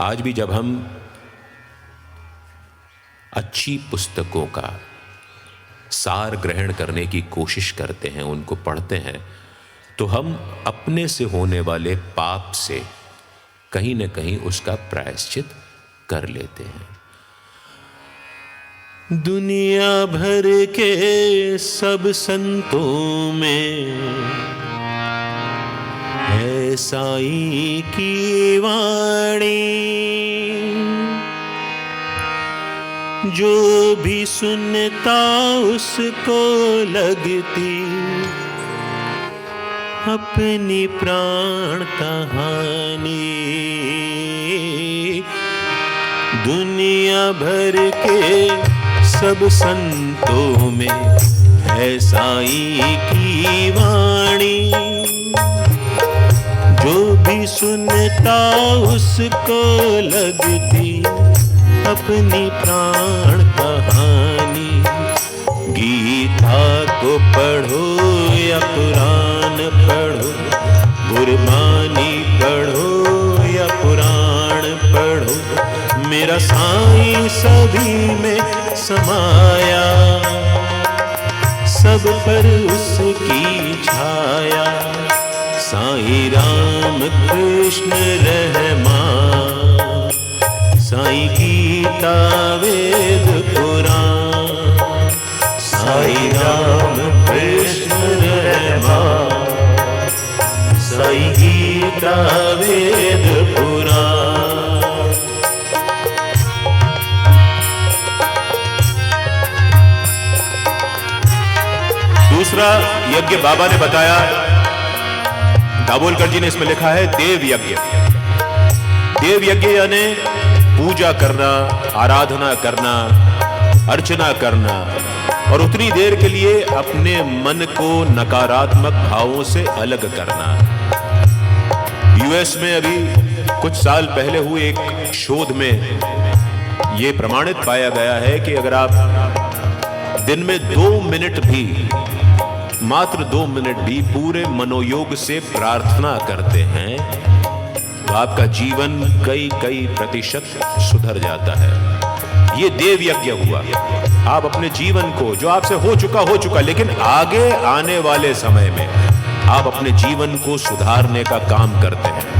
आज भी जब हम अच्छी पुस्तकों का सार ग्रहण करने की कोशिश करते हैं, उनको पढ़ते हैं, तो हम अपने से होने वाले पाप से कहीं न कहीं उसका प्रायश्चित कर लेते हैं। दुनिया भर के सब संतों में है साईं की वाणी, जो भी सुनता उसको लगती अपनी प्राण कहानी। दुनिया भर के सब संतों में है साईं की वाणी, जो भी सुनता उसको लगती अपनी प्राण कहानी। गीता को पढ़ो या पुराण पढ़ो, गुरबानी पढ़ो या पुराण पढ़ो, मेरा साईं सभी में समाया, सब पर उसकी छाया। साईं राम कृष्ण रहमान, साईं गीता वेद पुराण, साईं राम कृष्ण रहमान, साईं गीता वेद पुराण। दूसरा यज्ञ बाबा ने बताया, दाभोलकर जी ने इसमें लिखा है देव यज्ञ। देव यज्ञ यानी पूजा करना, आराधना करना, अर्चना करना और उतनी देर के लिए अपने मन को नकारात्मक भावों से अलग करना। यूएस में अभी कुछ साल पहले हुए एक शोध में यह प्रमाणित पाया गया है कि अगर आप दिन में 2 मिनट भी, मात्र 2 मिनट भी पूरे मनोयोग से प्रार्थना करते हैं तो आपका जीवन कई प्रतिशत सुधर जाता है। ये देव यज्ञ हुआ। आप अपने जीवन को, जो आपसे हो चुका, लेकिन आगे आने वाले समय में आप अपने जीवन को सुधारने का काम करते हैं।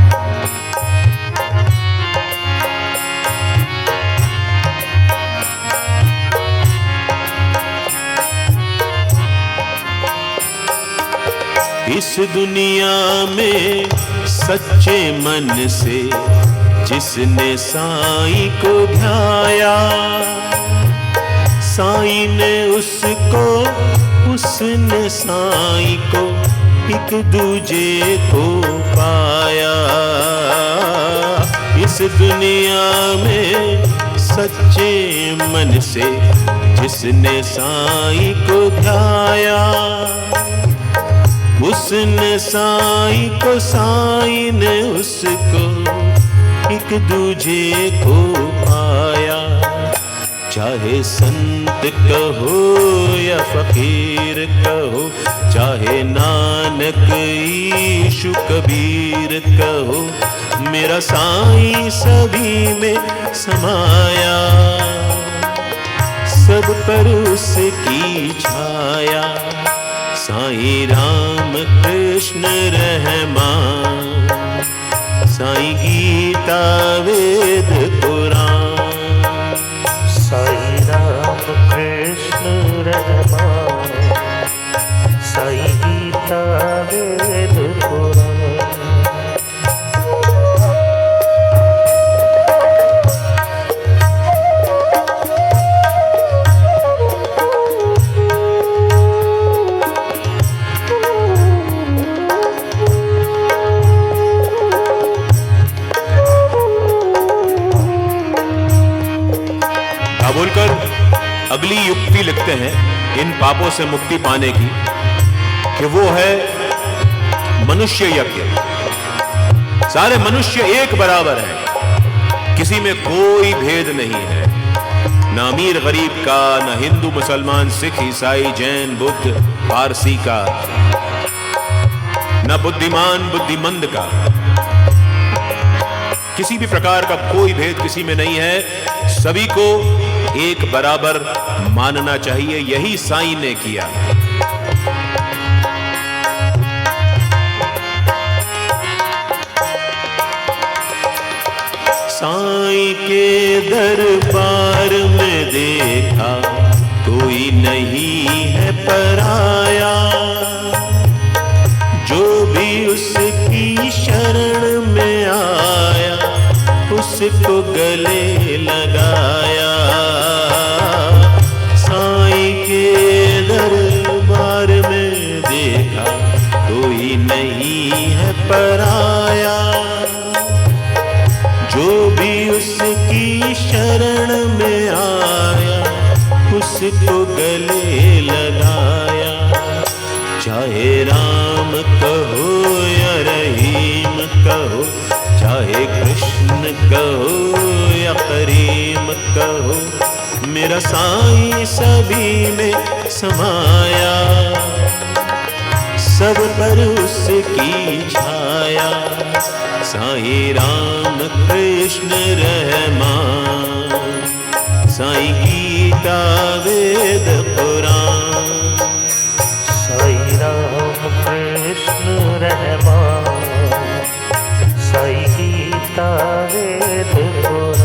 इस दुनिया में सच्चे मन से जिसने साईं को ध्याया, साईं ने उसने साईं को एक दूजे को पाया। इस दुनिया में सच्चे मन से जिसने साईं को ध्याया, उसने साईं को, साईं ने उसको एक दूजे को पाया। चाहे संत कहो या फकीर कहो, चाहे नानक ईशु कबीर कहो, मेरा साईं सभी में समाया, सब पर उसकी छाया। साईं राम कृष्ण रहमान, साईं गीता वेद पुराण, साईं राम कृष्ण रहमान, साईं गीता वेद पुराण। दाभोलकर अगली युक्ति लिखते हैं इन पापों से मुक्ति पाने की, कि वो है मनुष्य यज्ञ। सारे मनुष्य एक बराबर हैं, किसी में कोई भेद नहीं है, ना अमीर गरीब का, ना हिंदू मुसलमान सिख ईसाई जैन बुद्ध पारसी का, ना बुद्धिमान बुद्धिमंद का। किसी भी प्रकार का कोई भेद किसी में नहीं है, सभी को एक बराबर मानना चाहिए। यही साईं ने किया। साईं के दरबार में देखा कोई नहीं है पराया, जो भी उसकी शरण में आया उसको गले लगाया। साईं के दरबार में देखा कोई नहीं है पराया, जो भी उसकी शरण में आया उसको गले लगाया। चाहे राम कहो या रहीम कहो, चाहे कृष्ण कहो या करीम कहो, मेरा साईं सभी में समाया। सब पर उसकी छाया, साईं राम कृष्ण रहमान, साईं गीता वेद पुराण। साईं राम कृष्ण रहमान, साईं गीता वेद पुराण।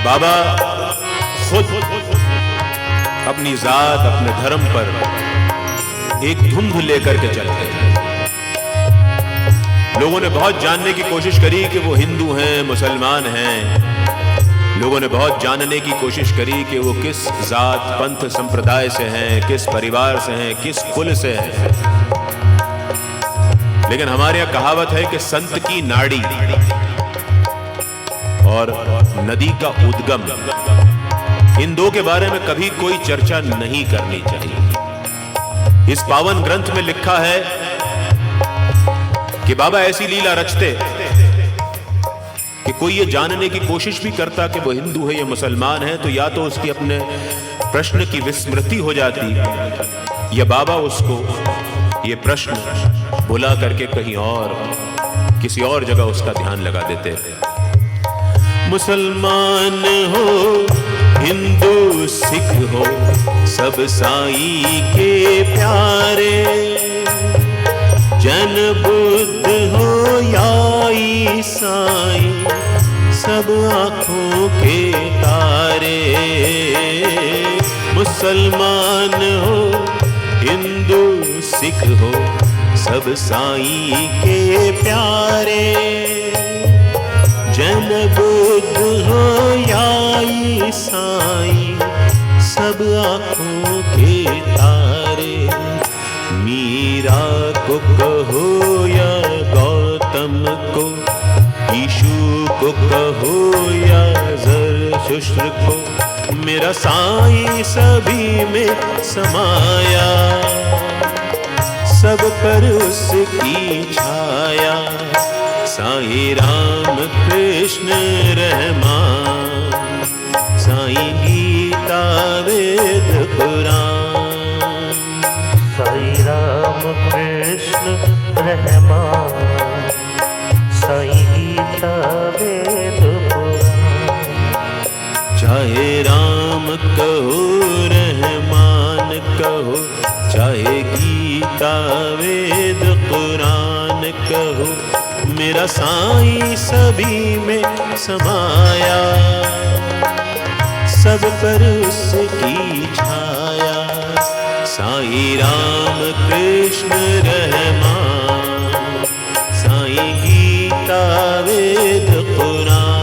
बाबा खुद अपनी जात अपने धर्म पर एक धुंध लेकर के चलते हैं। लोगों ने बहुत जानने की कोशिश करी कि वो हिंदू हैं मुसलमान हैं। लोगों ने बहुत जानने की कोशिश करी कि वो किस जात पंथ संप्रदाय से हैं, किस परिवार से हैं, किस कुल से हैं। लेकिन हमारे यहाँ कहावत है कि संत की नाड़ी और नदी का उद्गम, इन दो के बारे में कभी कोई चर्चा नहीं करनी चाहिए। इस पावन ग्रंथ में लिखा है कि बाबा ऐसी लीला रचते कि कोई ये जानने की कोशिश भी करता कि वो हिंदू है या मुसलमान है, तो या तो उसकी अपने प्रश्न की विस्मृति हो जाती, या बाबा उसको ये प्रश्न बुला करके कहीं और किसी और जगह उसका ध्यान लगा देते। मुसलमान हो हिंदू सिख हो सब साईं के प्यारे, जैन बुद्ध हो या ईसाई सब आंखों के तारे। मुसलमान हो हिंदू सिख हो सब साईं के प्यारे, जैन बुद्ध हो या ईसाई सब आंखों के तारे। मीरा को कहो या गौतम को, यीशु को कहो या ज़रतुष्ट्र को, मेरा साईं सभी में समाया। सब पर उसकी छाया, साईं राम कृष्ण रहमान, साईं गीता वेद पुराण। साईं राम कृष्ण रहमान, साईं गीता वेद पुराण। चाहे राम कहो रहमान कहो, चाहे गीता वेद पुराण कहो, मेरा साईं सभी में समाया। सब पर उसकी छाया, साईं राम कृष्ण रहमान, साईं गीता वेद पुराण।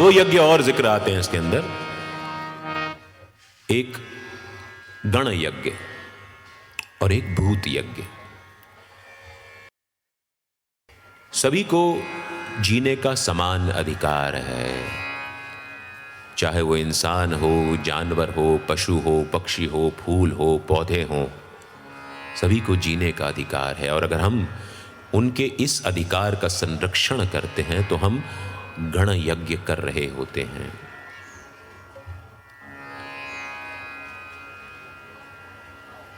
दो यज्ञ और जिक्र आते हैं इसके अंदर, एक गण यज्ञ और एक भूत यज्ञ। सभी को जीने का समान अधिकार है, चाहे वो इंसान हो, जानवर हो, पशु हो, पक्षी हो, फूल हो, पौधे हो, सभी को जीने का अधिकार है। और अगर हम उनके इस अधिकार का संरक्षण करते हैं तो हम गण यज्ञ कर रहे होते हैं।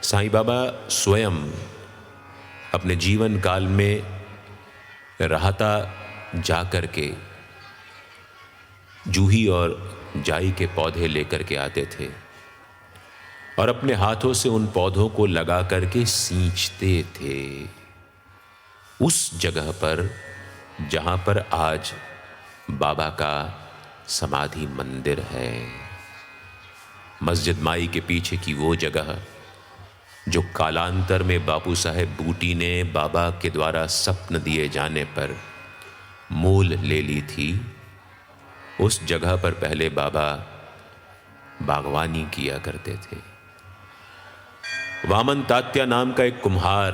साईं बाबा स्वयं अपने जीवन काल में राहता जाकर के जूही और जाई के पौधे लेकर के आते थे और अपने हाथों से उन पौधों को लगा करके सींचते थे उस जगह पर जहां पर आज बाबा का समाधि मंदिर है। मस्जिद माई के पीछे की वो जगह जो कालांतर में बापू साहेब बूटी ने बाबा के द्वारा स्वप्न दिए जाने पर मोल ले ली थी, उस जगह पर पहले बाबा बागवानी किया करते थे। वामन तात्या नाम का एक कुम्हार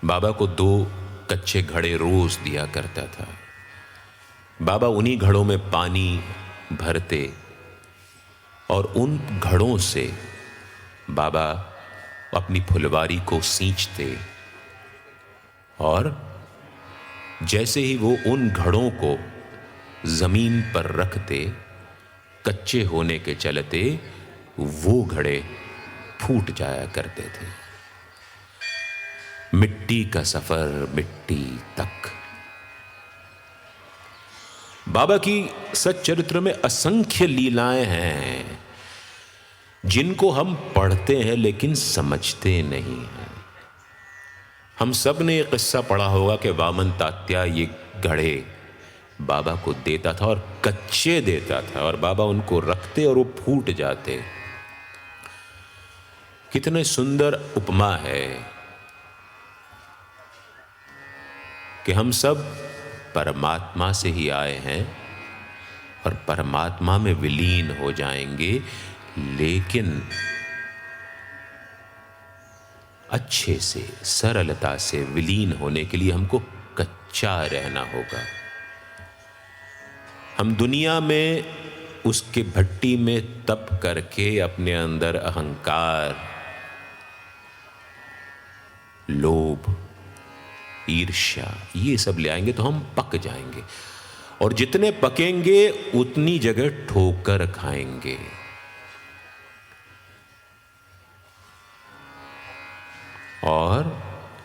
बाबा को 2 कच्चे घड़े रोज दिया करता था। बाबा उन्हीं घड़ों में पानी भरते और उन घड़ों से बाबा अपनी फुलवारी को सींचते और जैसे ही वो उन घड़ों को जमीन पर रखते, कच्चे होने के चलते वो घड़े फूट जाया करते थे। मिट्टी का सफर मिट्टी तक। बाबा की सच्चरित्र में असंख्य लीलाएं हैं जिनको हम पढ़ते हैं लेकिन समझते नहीं हैं। हम सब ने एक किस्सा पढ़ा होगा कि वामन तात्या ये घड़े बाबा को देता था और कच्चे देता था और बाबा उनको रखते और वो फूट जाते। कितने सुंदर उपमा है कि हम सब परमात्मा से ही आए हैं और परमात्मा में विलीन हो जाएंगे, लेकिन अच्छे से सरलता से विलीन होने के लिए हमको कच्चा रहना होगा। हम दुनिया में उसके भट्टी में तप करके अपने अंदर अहंकार, लोभ, ईर्ष्या ये सब ले आएंगे तो हम पक जाएंगे और जितने पकेंगे उतनी जगह ठोकर खाएंगे। और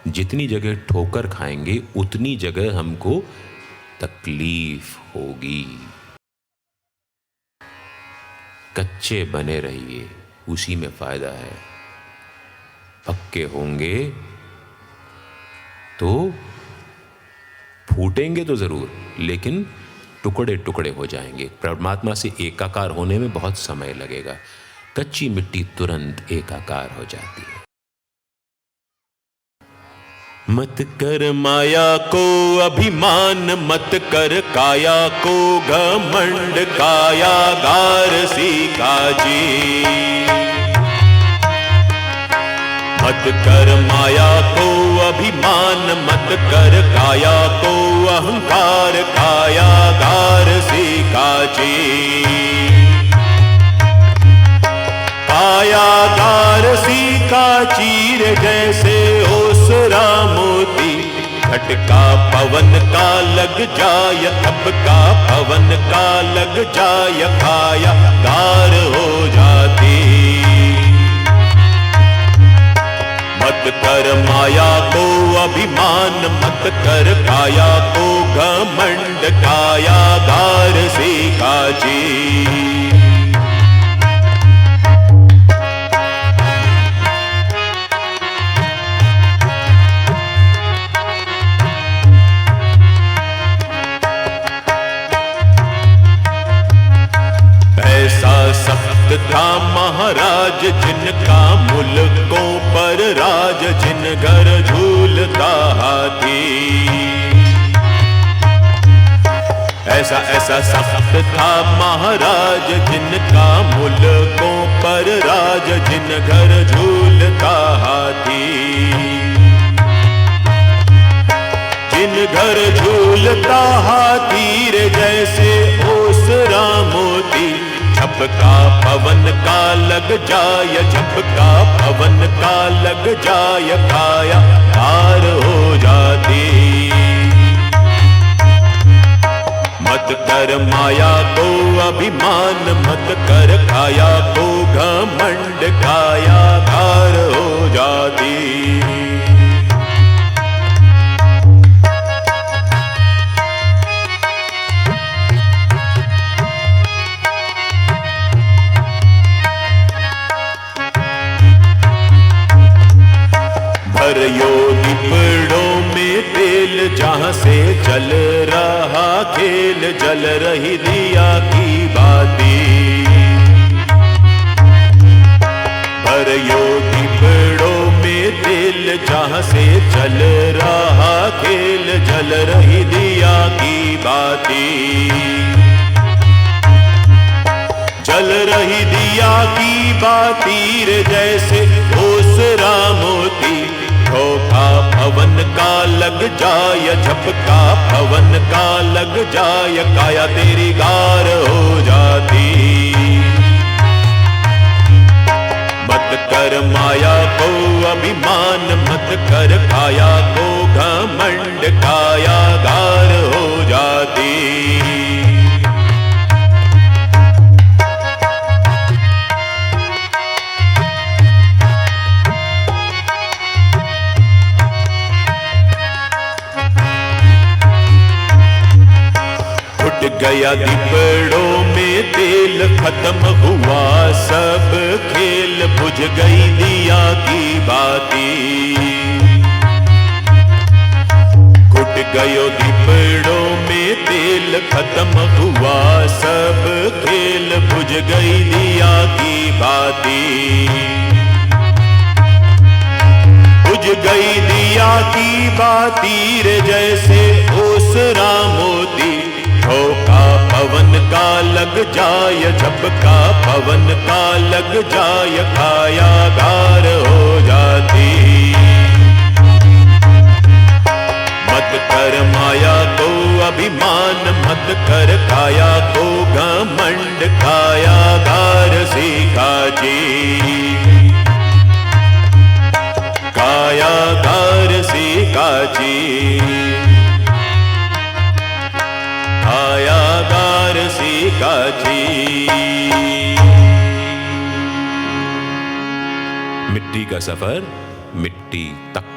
जितनी जगह ठोकर खाएंगे उतनी जगह हमको तकलीफ होगी। कच्चे बने रहिए, उसी में फायदा है। पक्के होंगे तो फूटेंगे तो जरूर, लेकिन टुकड़े टुकड़े हो जाएंगे। परमात्मा से एकाकार होने में बहुत समय लगेगा। कच्ची मिट्टी तुरंत एकाकार हो जाती है। मत कर माया को अभिमान, मत कर काया को घमंड, कायागार सीखा जी। मत कर माया को अभिमान, मत कर काया को अहंकार, कायागार सीखा जी। कायागार सीखा चीर जैसे ओसरा मोती, खटका पवन का लग जाय, तब का पवन का लग जाय, काया गार हो जाती। मत कर माया को अभिमान, मत कर काया को घमंड, कायागार सीखा जी। था महाराज जिनका मुल्कों पर राज, जिन घर झूलता हाथी। ऐसा ऐसा सख्त था महाराज जिनका मुल्कों पर राज, जिन घर झूलता हाथी। जिन घर झूलता हाथी रे जैसे ओसरा मोती, झपका पवन का लग जाय, झपका पवन का लग जाय, काया कार हो जाती। मत कर माया को अभिमान, मत कर काया को घमंड, काया कार हो जाती। भरियो दीपड़ों में तेल, जहां से चल रहा खेल, जल रही दिया की बाती। भरियो दीपड़ों में तेल, जहां से चल रहा खेल, जल रही दिया की बाती। जल रही दिया की बाती रे जैसे ओसरा मोती, झोंका पवन का लग जाय, झपका पवन का लग जाय, काया तेरी गार हो जाती। मत कर माया को अभिमान, मत कर काया को घमंड, काया गार हो जाती। गया दीपड़ों में तेल, खत्म हुआ सब खेल, बुझ गई दिया की बाती। घुट गयो दीपड़ों में तेल, खत्म हुआ सब खेल, बुझ गई दिया की बाती। बुझ गई दिया की बाती रे जैसे ओसरा मोती, झोंका पवन का लग जाय, झपका पवन का लग जाय, काया गार हो जाती। मत कर माया को अभिमान, मत कर काया को घमंड, काया गार सीखा जी। काया गार सीखा जी, कायागार सीखा जी। मिट्टी का सफर मिट्टी तक।